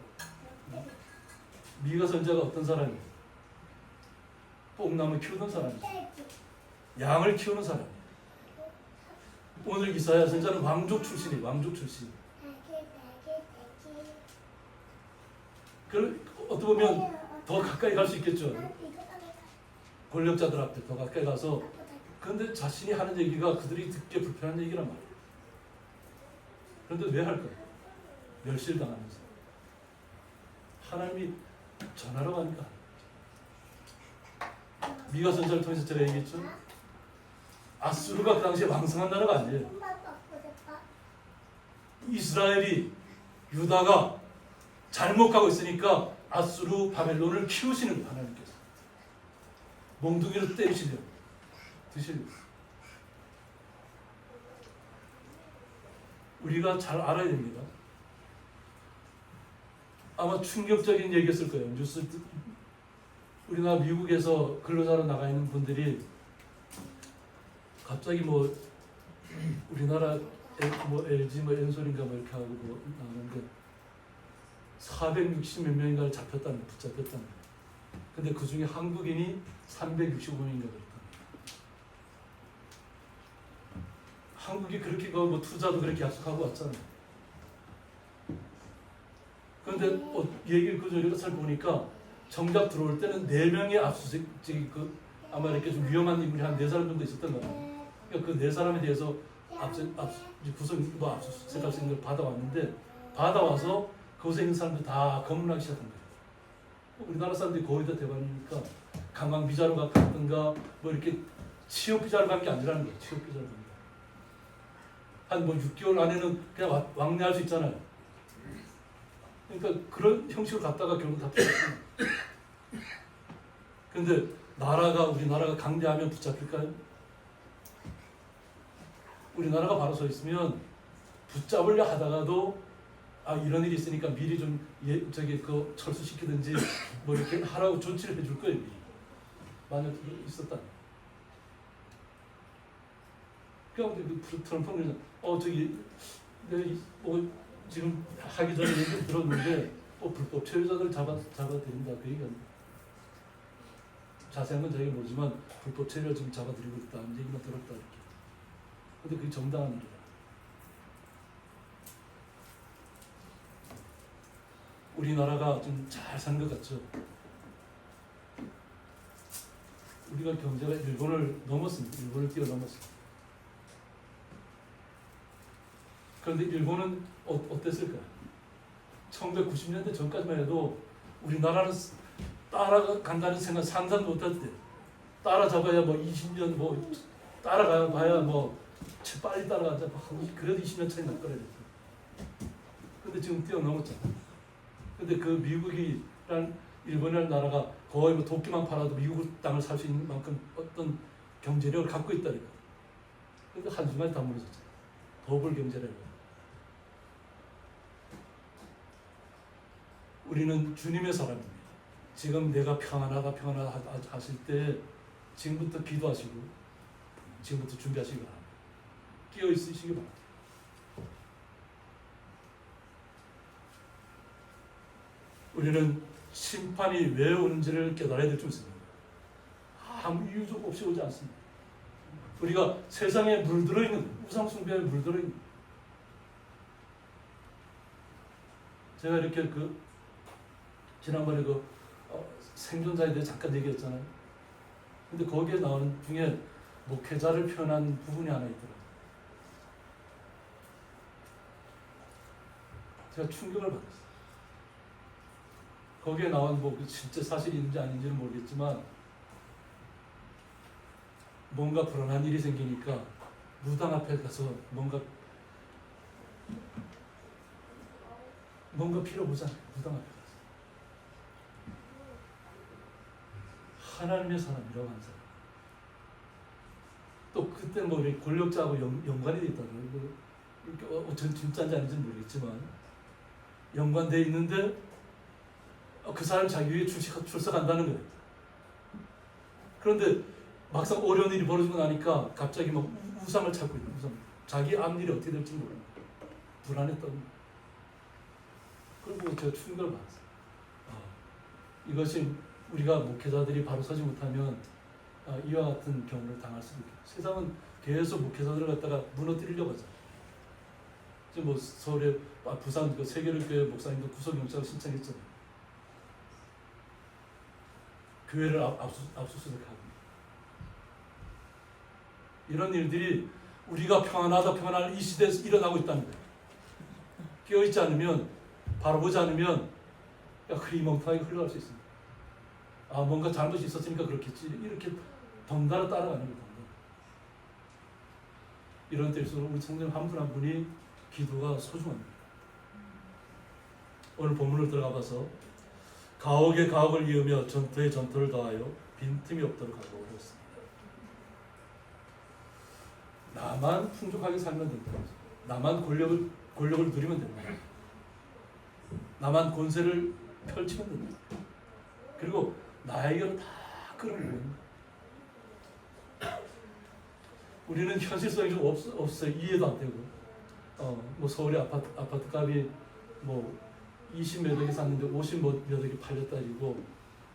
미가 선지자가 어떤 사람이에요? 뽕나무 키우는 사람이에요. 양을 키우는 사람이에요. 오늘 이사야 선지자는 왕족 출신이에요. 왕족 출신. 어떻게 보면 더 가까이 갈 수 있겠죠. 권력자들 앞에 더 가까이 가서 그런데 자신이 하는 얘기가 그들이 듣기에 불편한 얘기란 말이에요. 그런데 왜 할까요? 멸실당하면서 하나님이 전하러 가니까. 미가 선지자를 통해서 제가 얘기했죠. 아수르가 그 당시에 왕성한 나라가 아니에요. 이스라엘이 유다가 잘못 가고 있으니까 아수르 바벨론을 키우시는 거예요. 하나님께서 몽둥이로 때리시려고 드시려고. 우리가 잘 알아야 됩니다. 아마 충격적인 얘기였을 거예요. 뉴스 우리나라 미국에서 근로자로 나가 있는 분들이 갑자기 뭐 우리나라 뭐 LG 뭐 엔솔인가 뭐 이렇게 하고 뭐 나오는데 460몇 명인가를 붙잡혔다는 거예요. 근데 그 중에 한국인이 365명인가 그랬다. 한국이 그렇게 뭐 투자도 그렇게 약속하고 왔잖아요. 그런데 얘기를 그것을 보니까 정작 들어올 때는 4명의 압수수색이 아마 이렇게 좀 위험한 인물이 한 4사람 정도 있었던 거예요. 그러니까 그 4사람에 대해서 구성 압수수색할 수 있는 걸 받아왔는데 받아와서 거기서 있는 사람들 다 검문하기 시작한 거예요. 우리나라 사람들이 거의 다 대관이니까 관광 비자로 갔든가 뭐 이렇게 취업 비자로 간 게 아니라는 거예요. 취업 비자로 간 게. 한 뭐 6개월 안에는 그냥 왕래할 수 있잖아요. 그러니까 그런 형식으로 갔다가 결국 다 붙잡혔어요. 근데 우리나라가 강대하면 붙잡힐까요? 우리나라가 바로 서 있으면 붙잡으려 하다가도 이런 일이 있으니까 미리 좀 철수시키든지 뭐 이렇게 하라고 조치를 해줄 거예요. 미리. 만약 있었다. 그러니까 트럼프는 지금 하기 전에 얘기 들었는데 불법 체류자들 잡아들인다 그 얘기합니다. 자세한 건 저희가 모르지만 불법 체류를 지금 잡아들이고 있다는 얘기만 들었다 이렇게. 근데 그게 정당한 일이다. 우리나라가 좀 잘 사는 것 같죠. 우리가 경제가 일본을 넘었습니다. 일본을 뛰어넘었습니다. 그런데 일본은 어땠을까요? 1990년대 전까지만 해도 우리나라를 따라간다는 생각 상상도 못했대. 따라잡아야 뭐 20년 뭐 따라가야 뭐 빨리 따라가자. 그래도 20년 차이 날 거래. 근데 지금 뛰어넘었잖아. 근데 그 미국이란 일본이라는 나라가 거의 뭐 도끼만 팔아도 미국 땅을 살 수 있는 만큼 어떤 경제력을 갖고 있다니까. 근데 한순간에 다 무너졌잖아. 버블 경제라고. 우리는 주님의 사람입니다. 지금 내가 평안하다 하실 때 지금부터 기도하시고 지금부터 준비하시기 바랍니다. 끼어 있으시기 바랍니다. 우리는 심판이 왜 오는지를 깨달아야 될 줄 믿습니다. 아무 이유 없이 오지 않습니다. 우리가 세상에 물들어 있는 우상 숭배에 물들어 있는 제가 이렇게 지난번에 생존자에 대해 잠깐 얘기했잖아요. 근데 거기에 나오는 중에 목회자를 표현한 부분이 하나 있더라고요. 제가 충격을 받았어요. 거기에 나온 실제 사실이 있는지 아닌지는 모르겠지만 뭔가 불안한 일이 생기니까 무당 앞에 가서 뭔가 빌어보잖아요. 무당 앞에 가서. 하나님의 사람이라고 하는 사람. 또 그때 뭐 권력자하고 연관이 돼 있다고요. 전 진짜인지 아닌지는 모르겠지만 연관돼 있는데 그 사람 자기 위에 출석한다는 거예요. 그런데 막상 어려운 일이 벌어지고 나니까 갑자기 막 우상을 찾고 있는 우상. 자기 앞일이 어떻게 될지 모르는 불안했다는 거예요. 그리고 제가 충격을 받았어요. 이것이 우리가 목회자들이 바로 서지 못하면 이와 같은 경우를 당할 수도 있겠죠. 세상은 계속 목회자들을 갖다가 무너뜨리려고 하잖아요. 지금 뭐 서울에 부산 세계를 목사님도 구속영장을 신청했잖아요. 교회를 압수수색하고 이런 일들이 우리가 평안한 이 시대에서 일어나고 있다는 거예요. 깨어있지 않으면 바로 보지 않으면 흐리멍텅하게 흘러갈 수 있습니다. 뭔가 잘못이 있었으니까 그렇겠지 이렇게 덩달아 따라가는 거예요. 이런 때일수록 우리 성도님 한 분 한 분이 기도가 소중합니다. 오늘 본문을 들어가봐서 가옥에 가옥을 이으며 전투에 전투를 더하여 빈틈이 없도록 하고 그랬습니다. 나만 풍족하게 살면 된다. 나만 권력을 누리면 된다. 나만 권세를 펼치면 된다. 그리고 나에게로 다 끌어모으는. 우리는 현실성이 좀 없어요. 이해도 안 되고. 뭐 서울의 아파트 값이 뭐 20몇 억에 샀는데 50몇 억에 팔렸다리고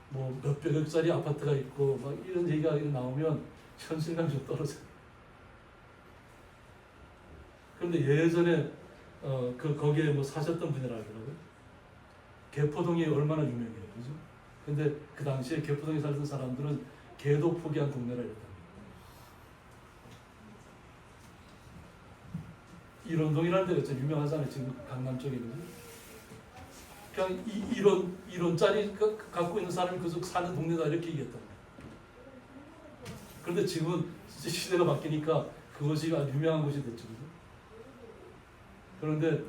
뭐 몇백억짜리 아파트가 있고 막 이런 얘기가 나오면 현실감이 좀 떨어져요. 그런데 예전에 거기에 뭐 사셨던 분이라 하더라고요. 개포동이 얼마나 유명해요, 그죠? 근데 그 당시에 개포동에 살던 사람들은 개도 포기한 동네라 이랬다. 일원동이라는 데가 좀 유명하잖아요. 지금 강남 쪽에 그죠? 그냥 이론짜리 갖고 있는 사람이 계속 사는 동네다 이렇게 얘기했단 말이에요. 그런데 지금은 시대가 바뀌니까 그것이 아주 유명한 곳이 됐죠. 그죠? 그런데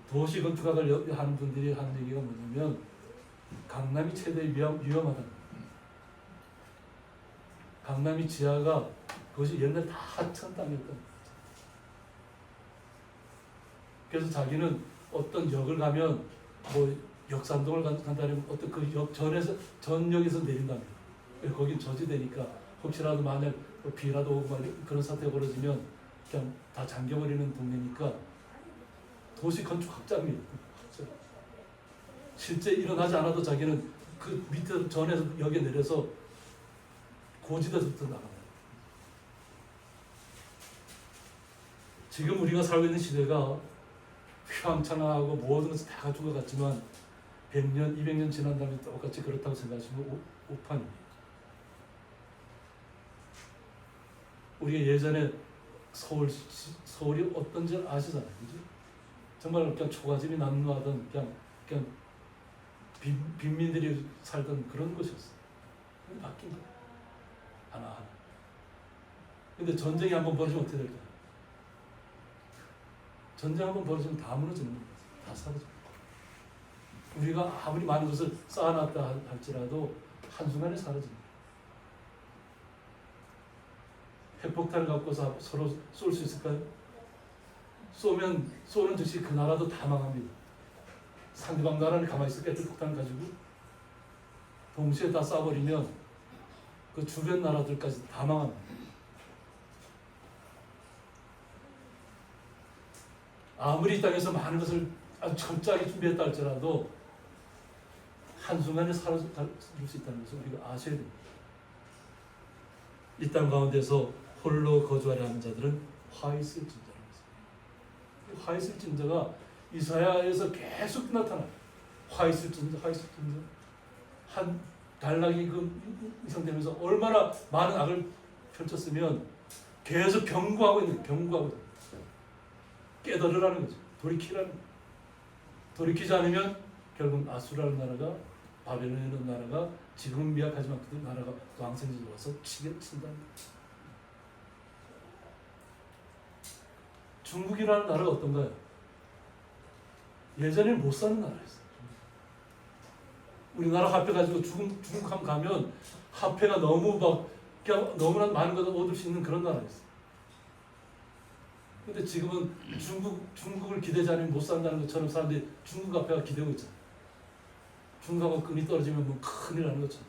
도시 건축학을 하는 분들이 하는 얘기가 뭐냐면 강남이 최대 위험하다. 강남이 지하가 그것이 옛날 다 하천 땅이었다. 그래서 자기는 어떤 역을 가면 뭐 역삼동을 간다면 어떤 그 역 전역에서 내린답니다. 거긴 저지되니까 혹시라도 만약 비라도 오고 그런 사태가 벌어지면 그냥 다 잠겨버리는 동네니까 도시 건축학자입니다. 실제 일어나지 않아도 자기는 그 밑에 전에서 역에 내려서 고지대서부터 나갑니다. 지금 우리가 살고 있는 시대가 휘황찬란하고 모든 것을 다 가지고 갔지만 100년, 200년 지난 다음에 똑같이 그렇다고 생각하시면 오판입니다. 우리가 예전에 서울이 어떤지 아시잖아요, 그죠? 정말 그냥 초가집이 난무하던 그냥 빈민들이 살던 그런 곳이었어요. 근데 바뀐 거예요. 하나하나. 근데 전쟁이 한번 벌어지면 어떻게 될까요? 전쟁 한번 벌어지면 다 무너지는 거예요. 다 사라져요. 우리가 아무리 많은 것을 쌓아놨다 할지라도 한순간에 사라집니다. 핵폭탄을 갖고서 서로 쏠 수 있을까요? 쏘는 즉시 그 나라도 다 망합니다. 상대방 나라는 가만히 있을까요? 핵폭탄을 가지고 동시에 다 쏴버리면 그 주변 나라들까지 다 망합니다. 아무리 이 땅에서 많은 것을 아주 철저하게 준비했다 할지라도 한순간에 사라질 수 있다는 것을 우리가 아셔야 됩니다. 이 땅 가운데서 홀로 거주하려 하는 자들은 화 있을 진자라는 것입니다. 화 있을 진자가 이사야에서 계속 나타나요. 화 있을 진자, 화 있을 진자. 한 단락이 이상되면서 얼마나 많은 악을 펼쳤으면 계속 경고하고 있는 거예요. 경고하고 있는 거예요. 깨달으라는 거죠. 돌이키라는 거예요. 돌이키지 않으면 결국 아수라는 나라가 바벨론이라는 나라가 지금은 미약하지만 그 나라가 왕성해져 와서 친다는 거예요. 중국이라는 나라가 어떤가요? 예전에 못 사는 나라였어요. 우리나라 화폐 가지고 중국 한번 가면 화폐가 너무 그냥 너무나 많은 것을 얻을 수 있는 그런 나라였어요. 근데 지금은 중국을 기대지 않으면 못 산다는 것처럼 사람들이 중국 화폐가 기대고 있잖아요. 중국하고 금이 떨어지면 뭐 큰일 나는 것처럼.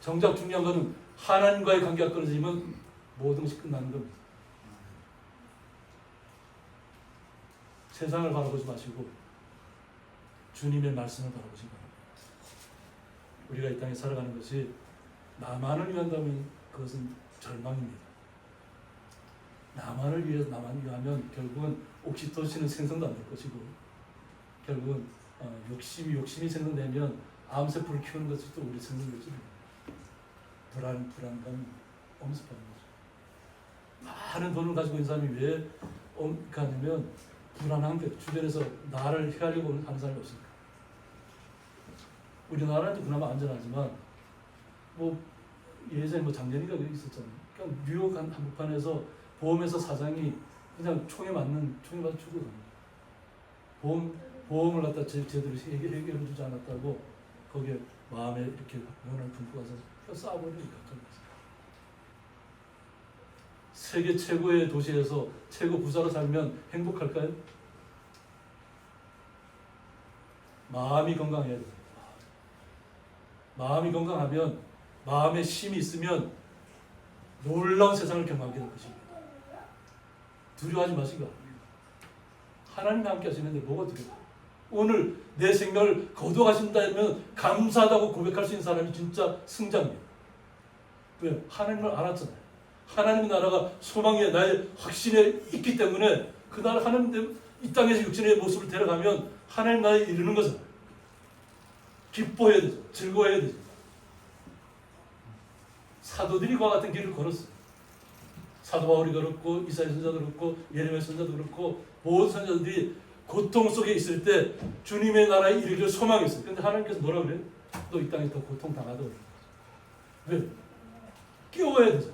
정작 중요한 것은 하나님과의 관계가 끊어지면 모든 것이 끝나는 겁니다. 세상을 바라보지 마시고 주님의 말씀을 바라보시기 바랍니다. 우리가 이 땅에 살아가는 것이 나만을 위한다면 그것은 절망입니다. 나만을 위해서 나만 위하면 결국은 옥시토신은 생성도 안 될 것이고 결국은 욕심이 생성되면 암세포를 키우는 것이 또 우리 생성될지 불안감이 엄습하는 거죠. 많은 돈을 가지고 있는 사람이 왜 가냐면 불안한 거예요. 주변에서 나를 헤아리고 하는 사람이 없으니까. 우리나라는 그나마 안전하지만 뭐 예전에 뭐 작년인가 있었잖아요. 그러니까 뉴욕 한복판에서 보험회사 사장이 그냥 총에 맞는 죽거든요. 보험 보험을 갖다 제대로 해결해 주지 않았다고 거기에 마음에 이렇게 영혼을 품고 가서 쏴버리니까. 세계 최고의 도시에서 최고 부자로 살면 행복할까요? 마음이 건강해야 돼요. 마음이 건강하면, 마음에 힘이 있으면 놀라운 세상을 경험하게 될 것입니다. 두려워하지 마시고, 하나님과 함께 하시는데 뭐가 두려워? 오늘 내 생명을 거둬가신다면 감사하다고 고백할 수 있는 사람이 진짜 승자입니다. 왜? 하나님을 알았잖아요. 하나님의 나라가 소망의 나의 확신에 있기 때문에 그 나라 하나님 이 땅에서 육신의 모습을 데려가면 하나님 나라에 이르는 거잖아요. 기뻐해야 되죠. 즐거워해야 되죠. 사도들이 그와 같은 길을 걸었어요. 사도 바울이 걸었고, 이사야 선자도 그렇고, 예레미야 선자도 그렇고, 모든 선자들이 고통 속에 있을 때 주님의 나라에 이르기를 소망했어요. 그런데 하나님께서 뭐라 그래요? 너 이 땅에 더 고통당하다고 그래요. 왜? 깨워야 되죠.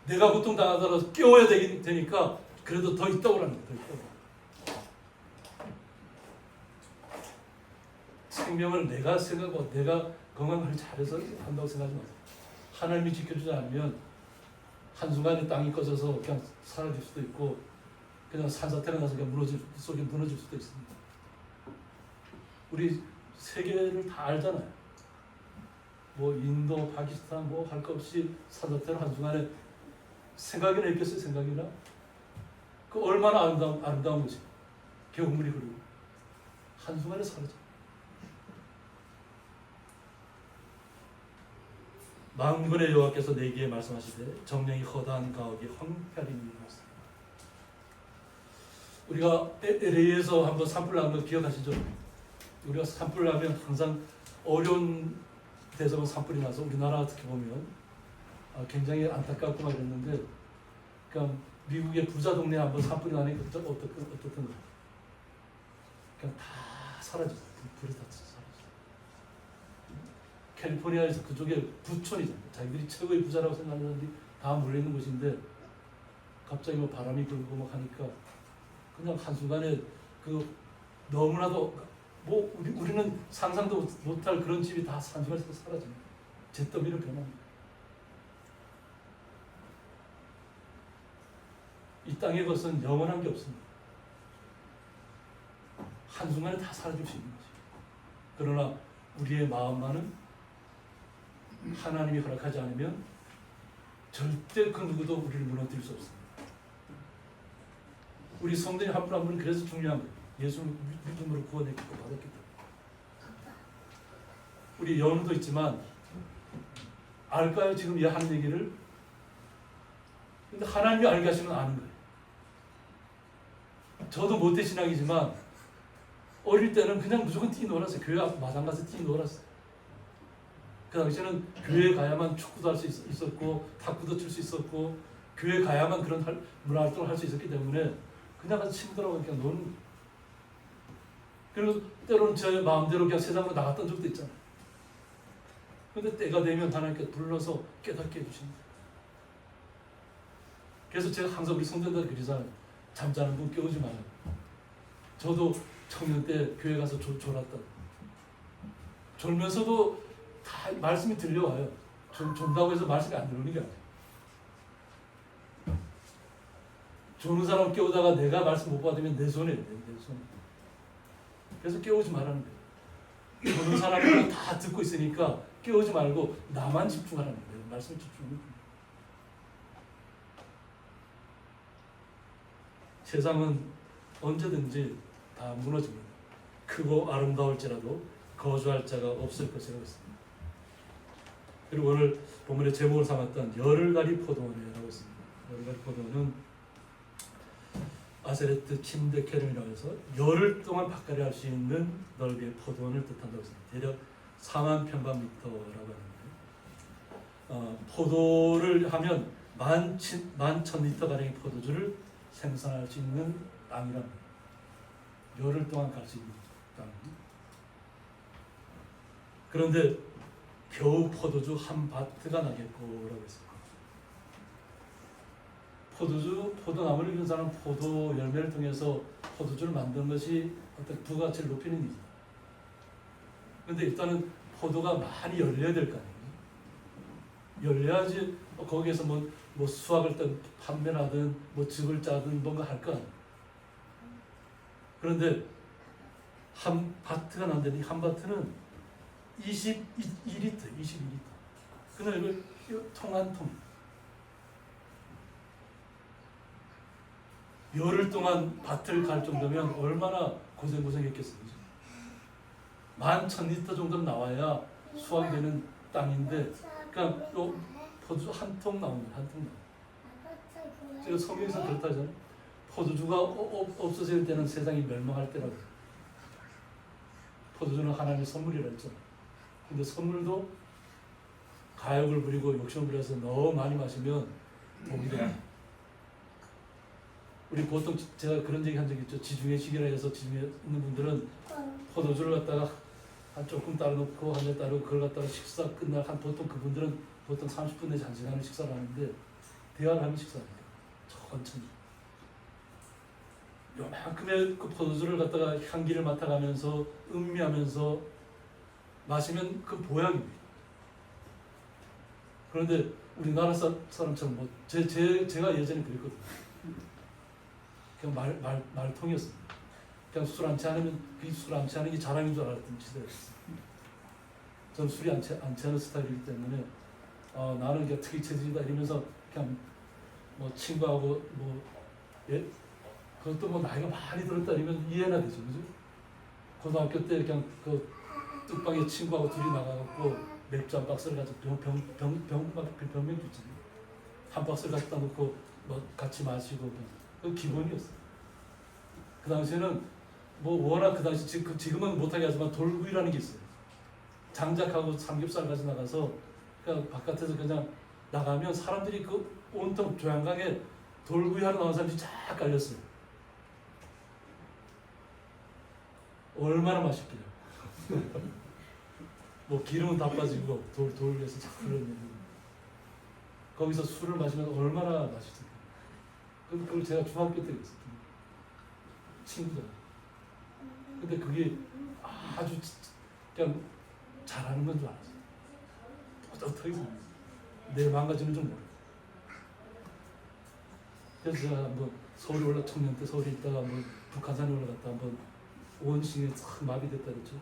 내가 고통당하더라도 깨워야 되니까 그래도 더 있다고 하는 거예요. 더 있다고. 생명을 내가 생각하고 내가 건강을 잘해서 한다고 생각하지 마세요. 하나님이 지켜주지 않으면 한순간에 땅이 꺼져서 그냥 사라질 수도 있고 그냥 산사태가 나서 그냥 속에 무너질 수도 있습니다. 우리 세계를 다 알잖아요. 뭐 인도, 파키스탄 뭐 할 것 없이 산사태로 한순간에 생각이나 있겠어요? 생각이나? 그 얼마나 아름다운 것이 개울물이 흐르고 한순간에 사라져. 만군의 여호와께서 내게 말씀하시되 정령이 허다한 가옥이 황폐하리니 이르렀습니다. 우리가 LA에서 한번 산불 난 거 기억하시죠? 우리가 산불 나면 항상 어려운 데서 산불이 나서 우리나라 어떻게 보면 굉장히 안타깝고 막 이랬는데, 그러니까 미국의 부자 동네에 한번 산불이 나니까 어떻던 거예요? 그냥 다 사라졌어요. 불이 다 사라졌어요. 캘리포니아에서 그쪽에 부촌이잖아요. 자기들이 최고의 부자라고 생각하는 사람들이 다 몰려있는 곳인데 갑자기 뭐 바람이 불고 막 하니까 그냥 한순간에 그 너무나도 뭐 우리는 상상도 못할 그런 집이 다 한순간에 사라집니다. 잿더미로 변합니다. 이 땅에 것은 영원한 게 없습니다. 한순간에 다 사라질 수 있는 거죠. 그러나 우리의 마음만은 하나님이 허락하지 않으면 절대 그 누구도 우리를 무너뜨릴 수 없습니다. 우리 성도님 한 분 한 분은 그래서 중요한 거예요. 예수 믿음으로 구원했기 때문에 받았기 때문에. 우리 영혼도 있지만 알까요? 지금 이 하는 얘기를? 근데 하나님이 알게 하시면 아는 거예요. 저도 모태 신앙이지만 어릴 때는 그냥 무조건 뛰놀았어요. 교회 앞 마당 가서 뛰놀았어요. 그 당시에는 교회 가야만 축구도 할 수 있었고 탁구도 칠 수 있었고 교회 가야만 그런 문화활동을 할 수 있었기 때문에 그냥 가서 친구들하고 그냥 노는. 그리고 때로는 제 마음대로 그냥 세상으로 나갔던 적도 있잖아요. 그런데 때가 되면 하나님께서 불러서 깨닫게 해주십니다. 그래서 제가 항상 우리 성도들 그러잖아요. 잠자는 분 깨우지 말아요. 저도 청년 때 교회 가서 졸았다. 졸면서도 다 말씀이 들려와요. 존다고 해서 말씀이 안 들어오는 게 아니에요. 조는 사람 깨우다가 내가 말씀 못 받으면 내 손에 내 손에. 그래서 깨우지 말라는 거예요. 조는 사람은 다 듣고 있으니까 깨우지 말고 나만 집중하라는 거예요. 말씀에 집중하는 거예요. 세상은 언제든지 다 무너집니다. 크고 아름다울지라도 거주할 자가 없을 것이라고 했습니다. 그리고 오늘 본문의 제목을 삼았던 열흘가리 포도원이라고 했습니다. 열흘가리 포도원은 아세레트 침대 캐름이라고 해서 열흘 동안 밭갈이 할 수 있는 넓이의 포도원을 뜻한다고 했습니다. 대략 4만 평방미터라고 하는데 포도를 하면 11,000리터가량의 포도주를 생산할 수 있는 땅이랍니다. 열흘 동안 갈 수 있는 땅. 그런데 겨우 포도주 한 밭가 나겠고라고 했습니다. 포도나무를 기른 사람은 포도 열매를 통해서 포도주를 만드는 것이 어떤 부가치를 높이는 일이죠. 근데 일단은 포도가 많이 열려야 될 거 아니에요. 열려야지 거기에서 뭐 수확을 떤 판매하든 뭐 즙을 짜든 뭔가 할 거 아니에요. 그런데 한 바트가 난다니 한 바트는 22리터. 그날 이걸 통 한 통. 열흘 동안 밭을 갈 정도면 얼마나 고생했겠어요. 11,000리터 정도 나와야 수확되는 땅인데, 그러니까 또 포도주 한 통 나옵니다. 한 통 나와요. 제가 성경에서 그렇다 하잖아요. 포도주가 없어질 때는 세상이 멸망할 때라고. 포도주는 하나님의 선물이라 했잖아요. 근데 선물도 가욕을 부리고 욕심을 부려서 너무 많이 마시면 독이 돼요. 우리 보통 제가 그런 얘기 한 적이 있죠. 지중해 시기라 해서 지중해 있는 분들은 포도주를 갖다가 한 조금 따라놓고 한 잔 따르고 그걸 갖다가 식사 끝날 한 보통 그분들은 보통 30분 내지 1시간을 식사를 하는데 대화를 하면 식사를 해요. 천천히. 요만큼의 그 포도주를 갖다가 향기를 맡아가면서 음미하면서 마시면 그 보약입니다. 그런데 우리나라 사람처럼 뭐 제가 예전에 그랬거든요. 그냥 말통이었습니다. 그냥 술 안 취하면 술 안 취하는 게 자랑인 줄 알았던 시대였어요. 저는 술이 안 취하는 스타일이기 때문에 나는 그냥 특이 체질이다 이러면서 그냥 뭐 친구하고 뭐 그것도 뭐 나이가 많이 들었다 이러면 이해나 되죠, 그죠? 고등학교 때 그냥 그 뚝방에 친구하고 둘이 나가갖고 맥주 한 박스를 가지고 병맥주 있잖아요. 한 박스를 갖다 놓고 뭐 같이 마시고 그 기본이었어요. 그 당시에는 뭐 워낙 그 당시 지금은 못하게 하지만 돌구이라는 게 있어요. 장작하고 삼겹살 가지고 나가서 그냥 바깥에서 그냥 나가면 사람들이 그 온통 조양강에 돌구이 하러 나온 사람들이 쫙 깔렸어요. 얼마나 맛있게요. 뭐 기름은 다 빠지고 돌 위에서 쫙 흘러내리고 거기서 술을 마시면 얼마나 맛있을까요? 그걸 제가 중학교 때 그랬어요. 친구들. 근데 그게 아주 그냥 잘하는 건 줄 알았어요. 어떻게 내 망가지는 좀 모르겠어요. 그래서 제가 한번 서울에 청년 때 서울에 있다가 한번 북한산에 올라갔다 한번 온신에 참 마비됐다 그랬죠.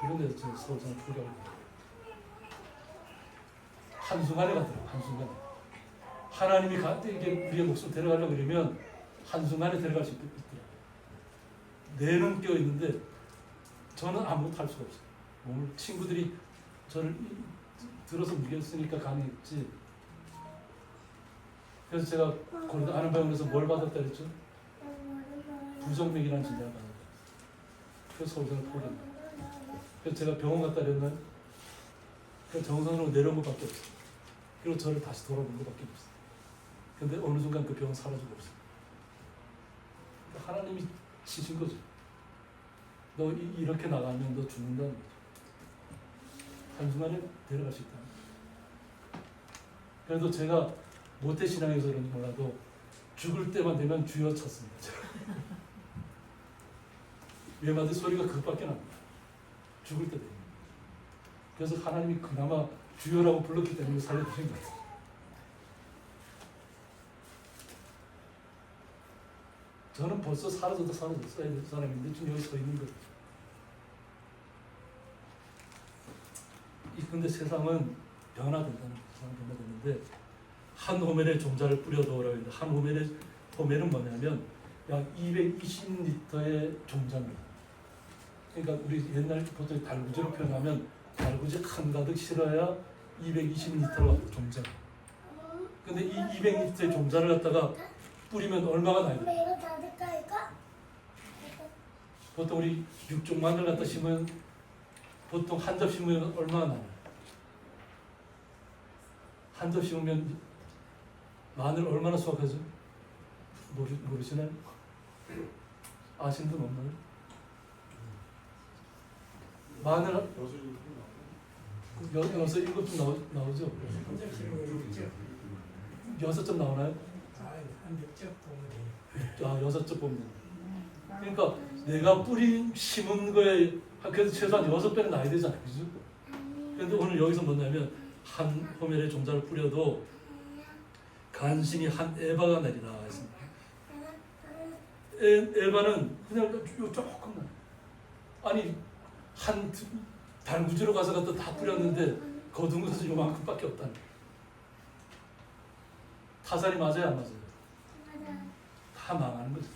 이런 데서 제가 서울산을 포기하고 한순간에 가더라고요. 한순간에. 하나님이 이게 우리의 목숨을 데려가려고 그러면 한순간에 데려갈 수 있더라고요. 뇌는 깨어 있는데 저는 아무것도 할 수가 없어요. 몸을 친구들이 저를 들어서 무겼으니까 가능했지. 그래서 제가 고려대 안암병원에서 뭘 받았다 그랬죠? 부정맥이라는 진단을 받았다. 그래서 서울대를 포기합니다. 그래서 제가 병원 갔다 그랬나요? 그냥 정상으로 내려온 것밖에 없어요. 그리고 저를 다시 돌아본 것밖에 없어요. 근데 어느 순간 그 병은 사라지고 없어요. 하나님이 치신 거죠. 너 이렇게 나가면 너 죽는다는 거죠. 한순간에 데려갈 수 있다. 그래도 제가 모태신앙에서 그런지 몰라도 죽을 때만 되면 주여 쳤습니다. 외마디 소리가 그것밖에 안 납니다. 죽을 때 됩니다. 그래서 하나님이 그나마 주여라고 불렀기 때문에 살려주신 거예요. 저는 벌써 사라졌어야 될 사람인데 지금 여기 서 있는 거예요. 근데 세상은 변화된다는 거예요. 세상은 변화되는데 한 호멜에 종자를 뿌려두어라고 했는데 한 호멜은 뭐냐면 약 220리터의 종자입니다. 그러니까 우리 옛날 보통 달구지로 표현하면 달구지 한가득 실어야 220리터가 종자. 근데 이 200리터의 종자를 갖다가 뿌리면 얼마가 나야 돼요? 이거 닫을까 이거? 보통 우리 육종 마늘 갖다 심으면 보통 한 접시 심으면 얼마나 나요? 한 접시 심으면 마늘 얼마나 수확하죠? 모르시나요? 아시는 분 없나요? 마늘 여섯 일곱 점 나오죠? 6점 나오나요? 한 6점 보면 돼요. 6점 보면 그러니까 내가 심은 거에 그래도 최소한 6배는 나야 되잖아요. 그죠? 그런데 오늘 여기서 뭐냐면 한 호멜의 종자를 뿌려도 간신히 한 에바가 내리라 했습니다. 에바는 그냥 요 조금만, 아니 한 달구지로 가서 갖다 다 뿌렸는데 거둔 것은 요만큼밖에 없다는 거예요. 타산이 맞아요, 안 맞아요? 다 망하는 거죠.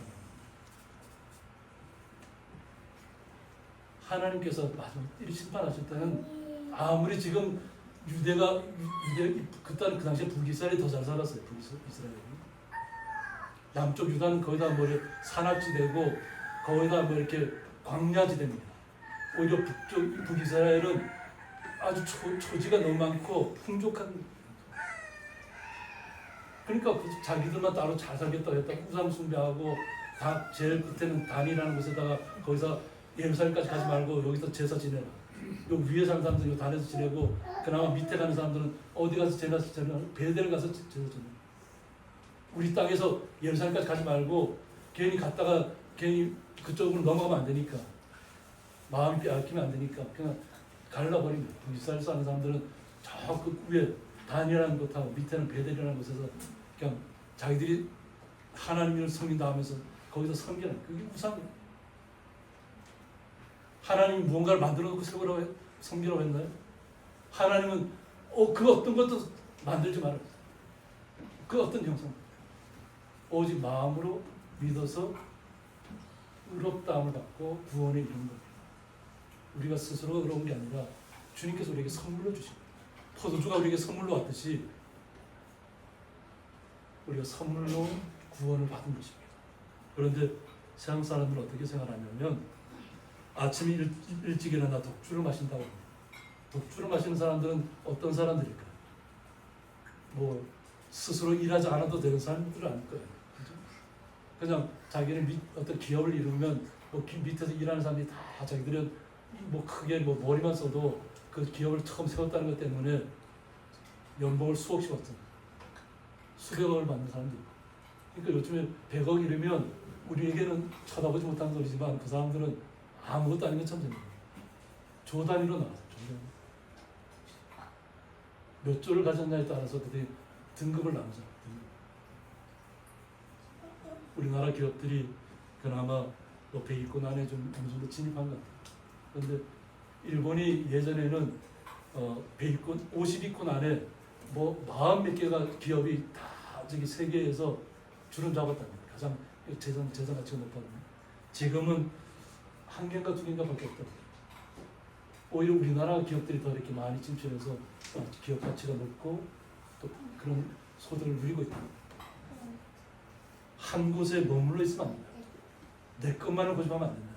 하나님께서 마지막 이 심판하실 때는 아무리 지금 유대 그때는 그 당시에 북이스라엘이 더 잘 살았어요. 북이스라엘이. 남쪽 유다는 거의 다 뭐 산악지대고 거의 다 뭐 이렇게 광야지대입니다. 오히려 북이스라엘은 아주 초지가 너무 많고 풍족한, 그러니까 자기들만 따로 잘 살겠다고 했다. 우상 숭배하고 다 제일 끝에는 단이라는 곳에다가 거기서 예루살렘까지 가지 말고 여기서 제사 지내라. 요 위에 사는 사람들은 요 단에서 지내고 그나마 밑에 가는 사람들은 어디 가서 제사 지내라. 베델 가서 제사 지내라. 우리 땅에서 예루살렘까지 가지 말고 괜히 갔다가 괜히 그쪽으로 넘어가면 안 되니까, 마음이 빼앗기면 안 되니까 그냥 갈라버립니다. 이스라엘 사는 사람들은 저 그 위에 단이라는 곳하고 밑에는 베델이라는 곳에서 그냥 자기들이 하나님을 섬긴다 하면서 거기서 섬기는, 그게 우상이에요. 하나님이 무언가를 만들어 놓고 세우라고 섬기라고 했나요? 하나님은 그 어떤 것도 만들지 마라. 그 어떤 형상, 오직 마음으로 믿어서 의롭다함을 받고 구원에 이르는 겁니다. 우리가 스스로 의로운 게 아니라 주님께서 우리에게 선물로 주신 거예요. 포도주가 우리에게 선물로 왔듯이 우리가 선물로 구원을 받은 것입니다. 그런데 세상 사람들은 어떻게 생각하냐면 아침에 일찍 일어나 독주를 마신다고 합니다. 독주를 마시는 사람들은 어떤 사람들일까요? 뭐 스스로 일하지 않아도 되는 사람들은 아닐 거예요. 그죠? 그냥 자기는 어떤 기업을 이루면 밑에서 일하는 사람들이 다 자기들은 뭐 크게 뭐 머리만 써도 그 기업을 처음 세웠다는 것 때문에 연봉을 수억씩 받잖아요. 수백억을 받는 사람들. 그러니까 요즘에 100억 이르면 우리에게는 쳐다보지 못하는 소리지만 그 사람들은 아무것도 아닌 건 천재입니다. 조 단위로 나와요. 몇 조를 가졌냐에 따라서 그때 등급을 나누잖아요. 우리나라 기업들이 그나마 100위권 안에 좀 어느 정도 진입한 것 같아요. 그런데 일본이 예전에는 100위권, 50위권 안에 뭐 40몇 개가 기업이 다 저기 세계에서 주름 잡았답니다. 가장 재산 가치가 높다는. 지금은 한 개인가 두 개인가 밖에 없다. 오히려 우리나라 기업들이 더 이렇게 많이 진출해서 기업 가치가 높고 또 그런 소득을 누리고 있다. 한 곳에 머물러 있으면 안 된다. 내 것만을 고집하면 안 된다.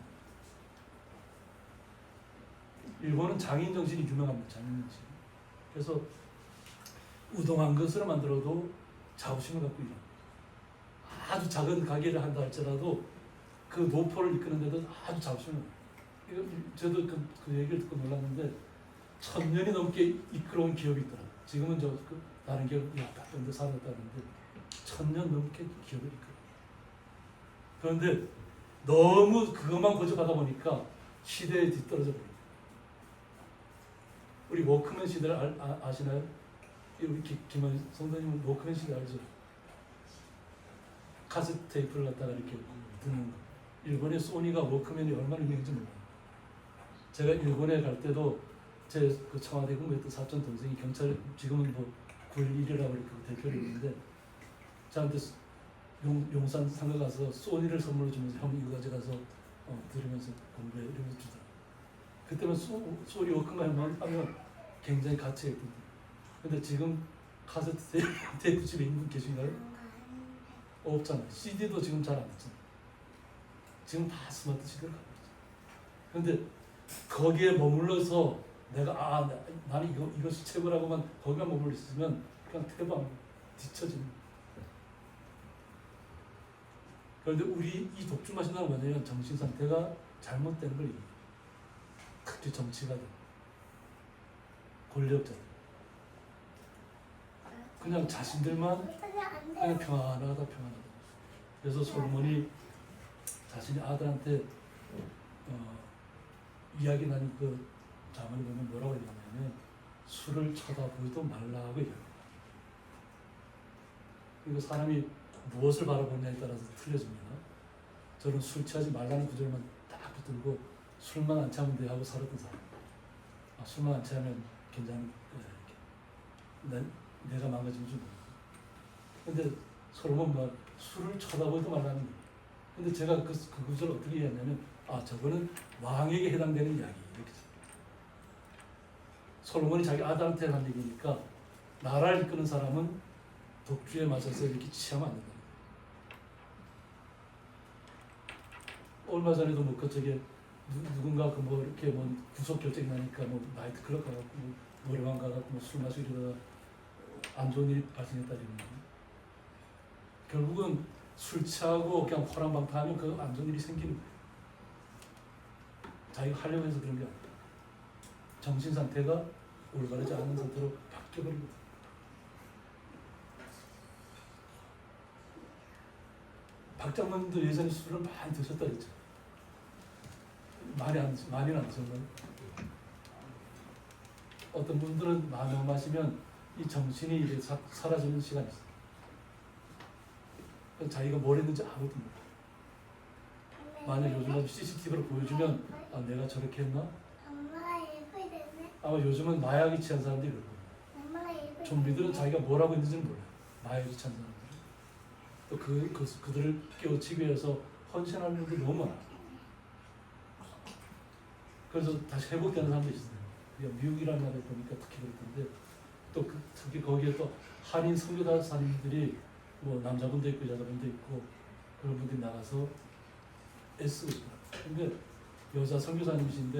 일본은 장인 정신이 유명합니다. 장인 정신. 그래서 우동 한 그릇을 만들어도 자부심을 갖고 일합니다. 아주 작은 가게를 한다 할지라도 그 노포를 이끄는데도 아주 자부심을 합니다. 저도 그 얘기를 듣고 놀랐는데 1000년이 넘게 이끌어온 기업이 있더라고요. 지금은 다른 기업이 왔던 데 살았다는데 1000년 넘게 기업을 이끌어요. 그런데 너무 그것만 고집하다 보니까 시대에 뒤떨어져 버립니다. 우리 워크맨 시대를 아시나요? 우리 김원 성도님은 워크맨 시대 알죠? 카세트 테이프를 갖다가 이렇게 듣는 거. 일본의 소니가 워크맨이 얼마나 유명한지 몰라요. 제가 일본에 갈 때도 제 그 청와대 근무했던 사촌 동생이 경찰, 지금은 뭐 9.11이라고 이렇게 대표를 했는데 저한테 용산 상가 가서 소니를 선물로 주면서 형 이거 가져가서 들으면서 공부해 이러면서 주더라고요. 그때는 소니 워크맨만 하면 굉장히 가치가 있거든요. 근데 지금 카세트 테이프 집에 있는 분 계신가요? 없잖아요. CD도 지금 잘 안 듣잖아요. 지금 다 스마트 시대로 가고 있죠. 그런데 거기에 머물러서 내가 나는 이것이 최고라고만 거기만 머물러 있으면 그냥 태방 뒤처지는. 그런데 우리 이 독주 마신다는 건 뭐냐면 정신 상태가 잘못된 걸 얘기해요. 특히 정치가든 권력자들 그냥 자신들만 그냥 평안하다. 그래서 솔로몬이 자신이 아들한테 이야기 나는 그 자문을 보면 뭐라고 얘기하냐면 술을 쳐다보지도 말라고 얘기합니다. 그리고 사람이 무엇을 바라보느냐에 따라서 틀려집니다. 저는 술 취하지 말라는 구절만 딱 붙들고 술만 안 취하면 돼 하고 살았던 사람. 술만 안 취하면 괜찮은 거야. 내가 망가지는 줄 모르고. 근데 솔로몬 말 술을 쳐다보지도 말라는 거예요. 근데 제가 그 구절을 어떻게 이해했냐면 저거는 왕에게 해당되는 이야기 이렇게. 솔로몬이 자기 아들한테 한 얘기니까 나라를 이끄는 사람은 독주에 맞서서 이렇게 취하면 안 된다. 얼마 전에도 누군가 이렇게 구속 결정이 나니까 나이트 클럽 가갖고 노래방 가갖고 술 마시고 이러다가 안 좋은 일이 발생했다 이러는 거예요. 결국은 술 취하고 그냥 호랑방탕하면 그 안 좋은 일이 생기는 거예요. 자기가 하려고 해서 그런 게 아니에요. 정신 상태가 올바르지 않은 상태로 바뀌어버리거든요. 박 장로님도 예전에 술을 많이 드셨다 그랬죠. 많이는 안 드셨나요? 어떤 분들은 많이 마시면 이 정신이 이제 사라지는 시간이 있어요. 자기가 뭘 했는지 아무것도 몰라요. 만약 요즘은 CCTV로 보여주면 내가 저렇게 했나? 아마 요즘은 마약이 취한 사람들이 그러거든요. 좀비들은 자기가 뭘 하고 있는지는 몰라요. 마약이 취한 사람들은. 또 그들을 깨우치기 위해서 헌신하는 분들이 너무 많아요. 그래서 다시 회복되는 사람도 있어요. 미국이라는 나라에 보니까 특히 그렇던데 또 특히 거기에 또 한인 선교사님들이 남자분도 있고 여자분도 있고 그런 분들이 나가서 애쓰고 있더라고요. 근데 여자 선교사님이신데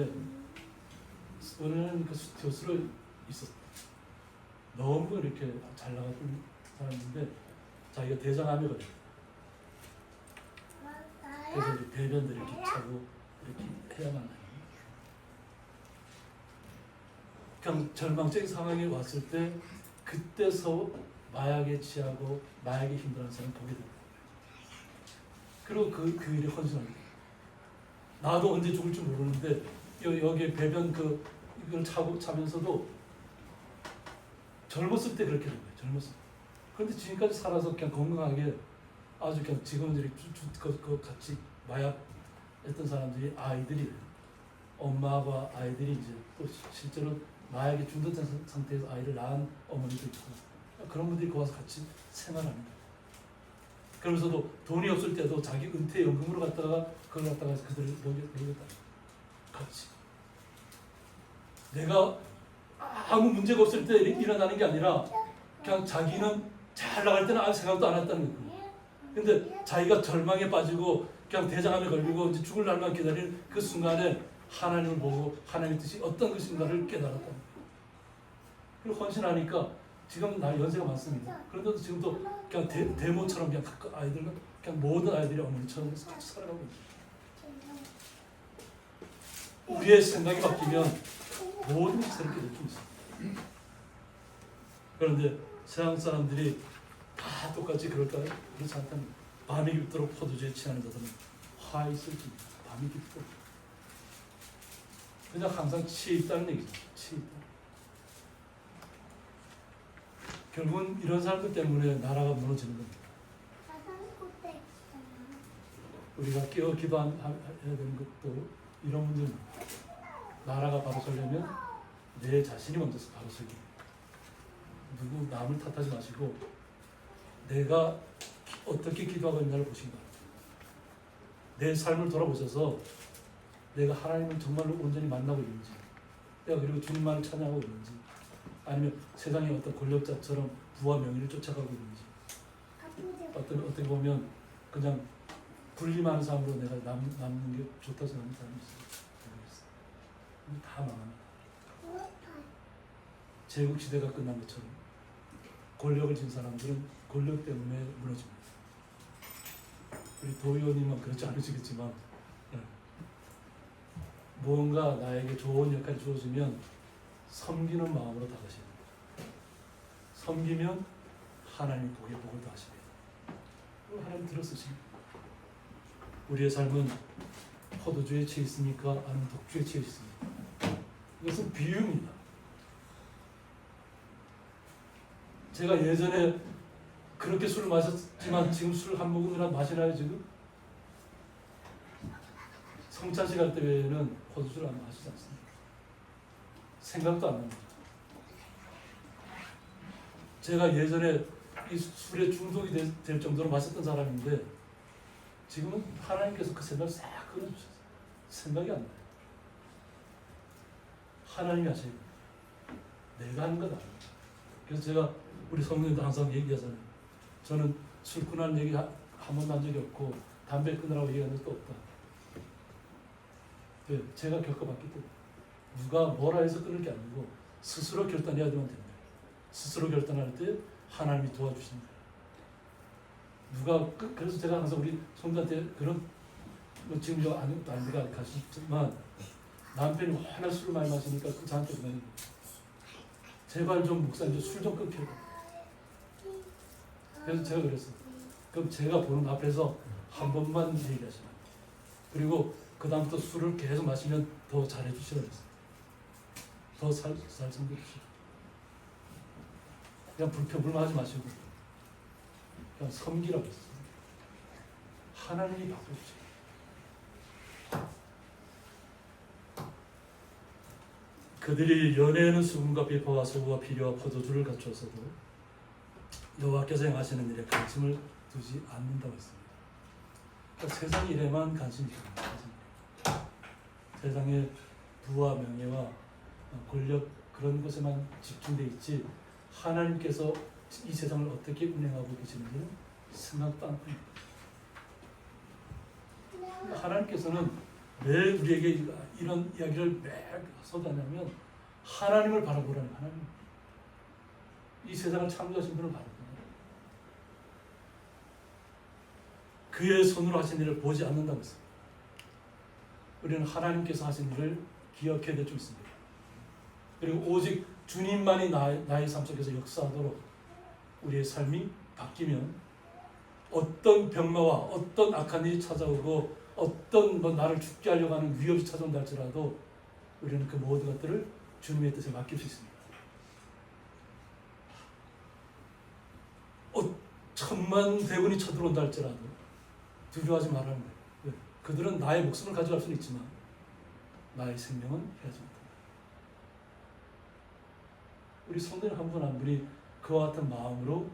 어느 그 교수로 있었어요. 너무 이렇게 잘 나가던 사람인데 자기가 대장암에 걸려요. 그래서 이제 배변도 이렇게 차고 이렇게 해야만 해요. 그냥 절망적인 상황에 왔을 때 그때서 마약에 취하고 마약에 힘들어하는 사람을 보게 됩니다. 그리고 그 일에 헌신합니다. 나도 언제 죽을지 모르는데 여기에 배변 이걸 차면서도 젊었을 때 그렇게 된 거예요. 젊었을 때. 그런데 지금까지 살아서 그냥 건강하게 아주 그냥 지금은 이렇게 같이 마약 했던 사람들이 아이들이 엄마와 아이들이 이제 또 실제로 마약에 중독된 상태에서 아이를 낳은 어머니도 있고 그런 분들이 거기 와서 같이 생활합니다. 그러면서도 돈이 없을 때도 자기 은퇴 연금으로 그걸 갖다가 그들을 먹였다. 같이. 내가 아무 문제가 없을 때 일어나는 게 아니라 그냥 자기는 잘 나갈 때는 아무 생각도 안 했다는 거예요. 근데 자기가 절망에 빠지고 그냥 대장암에 걸리고 이제 죽을 날만 기다리는 그 순간에 하나님을 보고 하나님의 뜻이 어떤 것인가를 깨달았다는 거예요. 그리고 헌신하니까 지금 나 연세가 많습니다. 그런데도 지금도 그냥 데모처럼 그냥 아이들과 그냥 모든 아이들이 어머니처럼 같이 살아가고 있어요. 우리의 생각이 바뀌면 모든 것이 새롭게 느끼고 있어요. 그런데 세상 사람들이 다 똑같이 그럴까요? 그렇지 않다는 밤이 깊도록 포도주에 취하는 자들은 화 있을 뿐입니다. 밤이 깊도록. 그냥 항상 취해 있다는 얘기죠. 취해 있다. 결국은 이런 사람들 때문에 나라가 무너지는 겁니다. 우리가 깨어 기도해야 되는 것도 이런 문제입니다. 나라가 바로 서려면 내 자신이 먼저 바로 서기. 누구 남을 탓하지 마시고 내가 어떻게 기도하고 있냐를 보시기 바랍니다. 내 삶을 돌아보셔서 내가 하나님을 정말로 온전히 만나고 있는지, 내가 그리고 주님만을 찬양하고 있는지, 아니면 세상의 어떤 권력자처럼 부와 명예를 쫓아가고 있는지, 어떻게 보면 그냥 불리만한 삶으로 내가 남는 게 좋다고 생각하는 사람이 있어요. 다 망합니다. 제국시대가 끝난 것처럼 권력을 진 사람들은 권력 때문에 무너집니다. 우리 도의원님은 그렇지 않으시겠지만 무언가 나에게 좋은 역할이 주어지면 섬기는 마음으로 다가십니다. 섬기면 하나님이 복에 복을 더하십니다. 하나님 들어쓰십니다. 우리의 삶은 포도주에 취해 있습니까? 아니면 독주에 취해 있습니까? 이것은 비유입니다. 제가 예전에 그렇게 술을 마셨지만 지금 술 한 모금이나 마시나요 지금? 성찬 시간 때 외에는 포도주를 안 마시지 않습니다. 생각도 안 납니다. 제가 예전에 이 술에 중독이 될 정도로 마셨던 사람인데 지금은 하나님께서 그 생각을 싹 끊어주셨어요. 생각이 안 나요. 하나님이 하셔야 됩니다. 내가 하는 건 아닙니다. 그래서 제가 우리 성도님들 항상 얘기하잖아요. 저는 술 끊으라는 얘기 한 번도 한 적이 없고 담배 끊으라고 얘기한 적도 없다. 왜? 제가 겪어봤기 때문에. 누가 뭐라 해서 끊을 게 아니고 스스로 결단해야 되면 됩니다. 스스로 결단할 때 하나님이 도와주신다. 그래서 제가 항상 우리 성도한테 그런 지금 저 아내가 가시지만 남편이 워낙 술을 많이 마시니까 저한테 그러는 거예요. 제발 좀 목사님 술 좀 끊겨. 그래서 제가 그랬어요. 그럼 제가 보는 앞에서 한 번만 얘기하시라. 그리고 그 다음부터 술을 계속 마시면 더 잘해주시라 그랬어요. 더 잘 챙겨주시라. 그냥 불평불만하지 마시고 그냥 섬기라고 했어요. 하나님이 바꿔주세요. 그들이 연애에는 수금과 비파와 소고와 비료와 포도주를 갖추어서도 여호와께서 행하시는 일에 관심을 두지 않는다고 했습니다. 그러니까 세상 일에만 관심이 있습니다. 세상의 부와 명예와 권력 그런 것에만 집중돼 있지 하나님께서 이 세상을 어떻게 운행하고 계시는지는 생각도 안 합니다. 하나님께서는 왜 우리에게 이런 이야기를 매 쏟아내냐면 하나님을 바라보라는 하나님. 이 세상을 창조하신 분을 바라보라. 그의 손으로 하신 일을 보지 않는다고 했습니다. 우리는 하나님께서 하신 일을 기억해야 될 줄 있습니다. 그리고 오직 주님만이 나의 삶 속에서 역사하도록 우리의 삶이 바뀌면 어떤 병마와 어떤 악한 일이 찾아오고 어떤 나를 죽게 하려고 하는 위협이 찾아온다 할지라도 우리는 그 모든 것들을 주님의 뜻에 맡길 수 있습니다. 천만 대군이 쳐들어온다 할지라도 두려워하지 말라는 거예요. 왜? 그들은 나의 목숨을 가져갈 수는 있지만 나의 생명은 해하지 못한다. 우리 성도님 한 분 한 분이 그와 같은 마음으로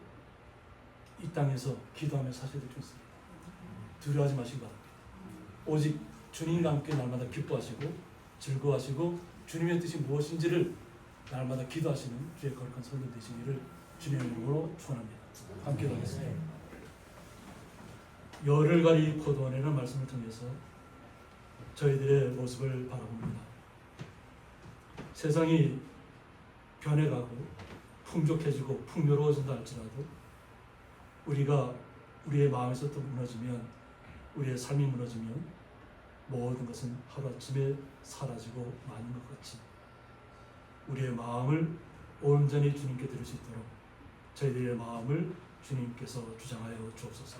이 땅에서 기도하며 사셔야 될 줄 있습니다. 두려워하지 마시기 바랍니다. 오직 주님과 함께 날마다 기뻐하시고 즐거워하시고 주님의 뜻이 무엇인지를 날마다 기도하시는 주의 거룩한 성도 되시기를 주님의 이름으로 축원합니다. 함께 기도하겠습니다. 열흘가리 포도원이라는 말씀을 통해서 저희들의 모습을 바라봅니다. 세상이 변해가고 풍족해지고 풍요로워진다 할지라도 우리가 우리의 마음에서 또 무너지면 우리의 삶이 무너지면 모든 것은 하루아침에 사라지고 마는 것 같이 우리의 마음을 온전히 주님께 드릴 수 있도록 저희들의 마음을 주님께서 주장하여 주옵소서.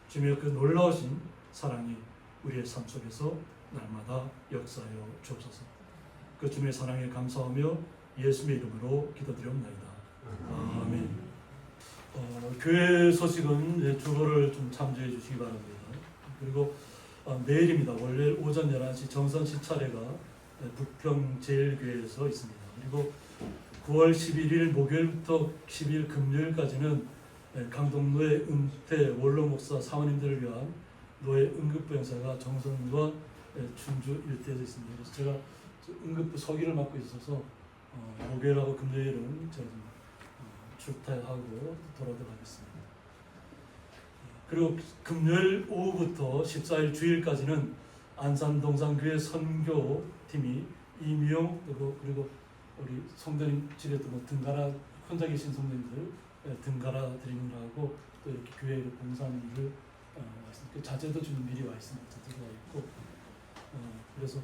주님의 그 놀라우신 사랑이 우리의 삶 속에서 날마다 역사하여 주옵소서. 그 주님의 사랑에 감사하며 예수님의 이름으로 기도드리옵나이다. 아멘. 교회 소식은 주보를 좀 참조해 주시기 바랍니다. 그리고 내일입니다. 월요일 오전 11시 정선시 차례가 부평 제일교회에서 있습니다. 그리고 9월 11일 목요일부터 10일 금요일까지는 강동노회 은퇴 원로 목사 사모님들을 위한 노회 응급부 행사가 정선과 춘주 일대에서 있습니다. 그래서 제가 응급부 서기를 맡고 있어서 목요일하고 금요일은 제가 좀 출퇴하고 돌아오도록 하겠습니다. 그리고 금요일 오후부터 14일 주일까지는 안산 동산교회 선교팀이 이미용 그리고 우리 성도님 집에 또 등가라 혼자 계신 성도님들 등가라 드리는 하고 또 이렇게 교회 봉사하는 일을 그 자재도 좀 미리 와 있습니다. 들어와 있고 그래서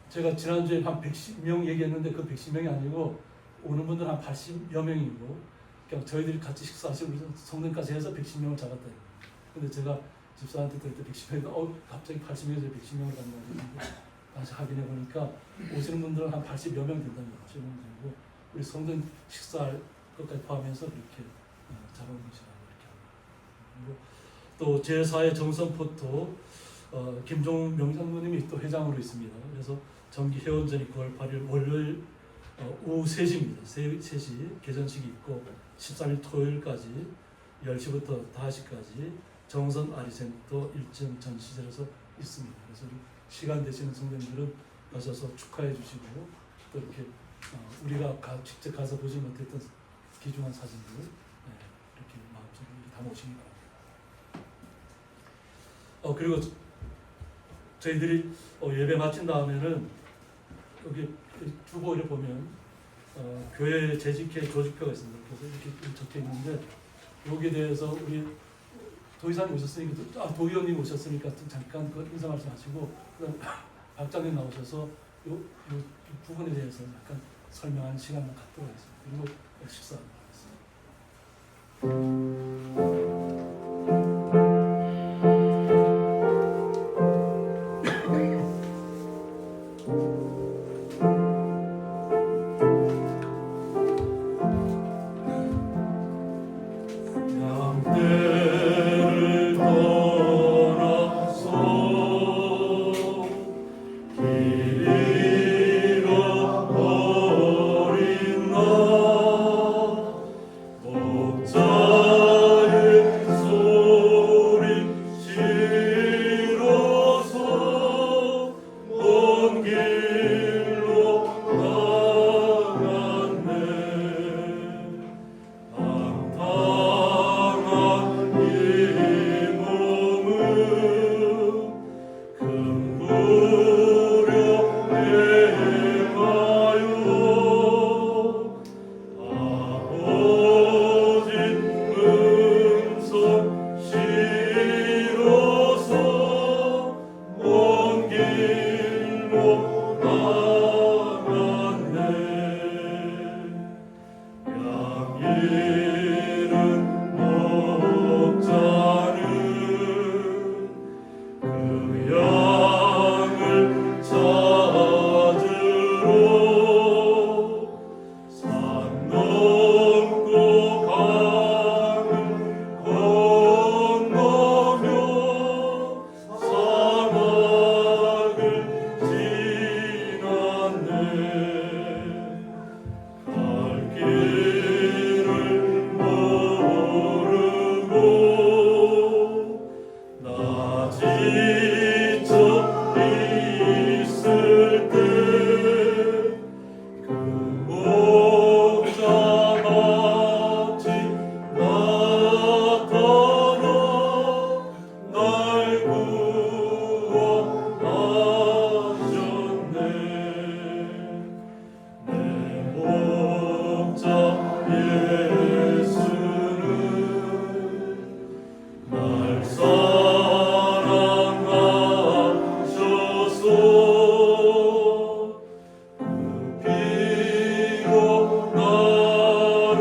제가 지난주에 한 110명 얘기했는데 그 110명이 아니고 오는 분들 한 80여 명이고 그냥 저희들이 같이 식사하시고 성도님까지 해서 110명을 잡았다. 근데 제가 집사한테 들을 때 110명인데 갑자기 80명에서 110명을 간다고 했는데 다시 확인해 보니까 오시는 분들은 한 80여 명 된답니다. 80명 되고 우리 성전 식사할 것까지 포함해서 그렇게 잡은 것이라고 이렇게 합니다. 그리고 또 제4회 정선포토 김종훈 명장로님이 또 회장으로 있습니다. 그래서 정기 회원전이 9월 8일 월요일 오후 3시입니다. 3시 개전식이 있고 13일 토요일까지 10시부터 5시까지 정선 아리센터 1층 전시실에서 있습니다. 그래서 시간 되시는 성도님들은 가셔서 축하해 주시고 또 이렇게 우리가 직접 가서 보지 못했던 귀중한 사진들 이렇게 마음속에 담아오시기 바랍니다. 그리고 저희들이 예배 마친 다음에는 여기 주보를 보면 교회 재직회 조직표가 있습니다. 그래서 이렇게 적혀 있는데 여기에 대해서 우리 도의사님 오셨으니까 도의원님 오셨으니까 좀 잠깐 그 인사 말씀하시고 그다음 박장님 나오셔서 요 부분에 대해서 약간 설명하는 시간을 갖도록 하겠습니다. 그리고 식사하도록 양떼를 떠나서 길 잃어버린 나 목자의 소리 실어서 먼 길로 나갔네. 방탕한 이 몸은 금부려 행하여 아버지 음성 실어서 먼 길로 나갔네. 양 잃은 목자는 그 양을 찾으러 산 넘고 강을 건너며 사막을 지났네. 갈 길을 모르고 나 지쳐 있을 때 그 목자 마치 나타나 날 구원하셨네. 내 목자 예수는 날 사랑하셔서 그 피로 나를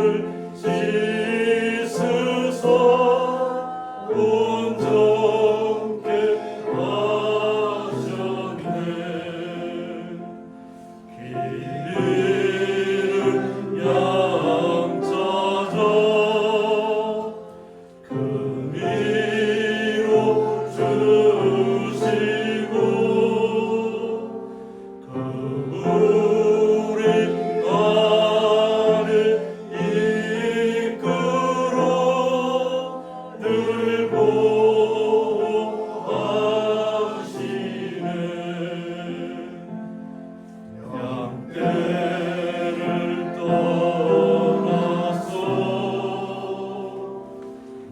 씻으사 온전케 하셨네. 길 잃은 양 찾아 금이로 주시고 그물이 나를 이끌어 늘 보호하시네. 양떼를 떠나서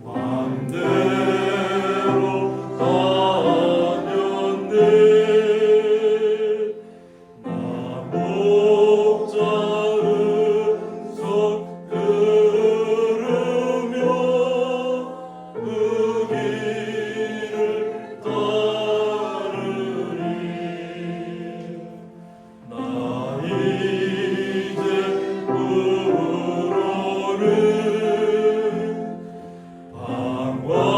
맘대로 다녔네. 나 목자 음성 들으며 그 길을 따르리. 나 이제 후로는 방황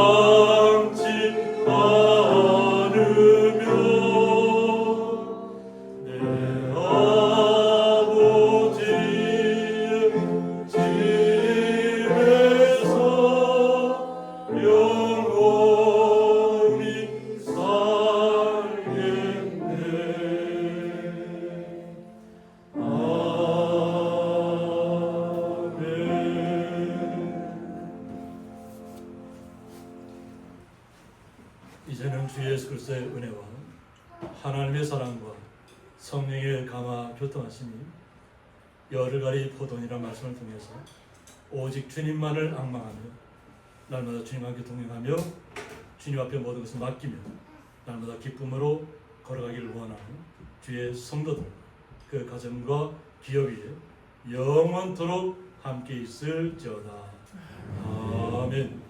이제는 주 예수 그리스도의 은혜와 하나님의 사랑과 성령의 감화 교통하심이 열흘가리 포도원이라는 말씀을 통해서 오직 주님만을 앙망하며 날마다 주님과 함께 동행하며 주님 앞에 모든 것을 맡기며 날마다 기쁨으로 걸어가기를 원하는 주의 성도들 그 가정과 기업 위에 영원토록 함께 있을지어다. 아멘.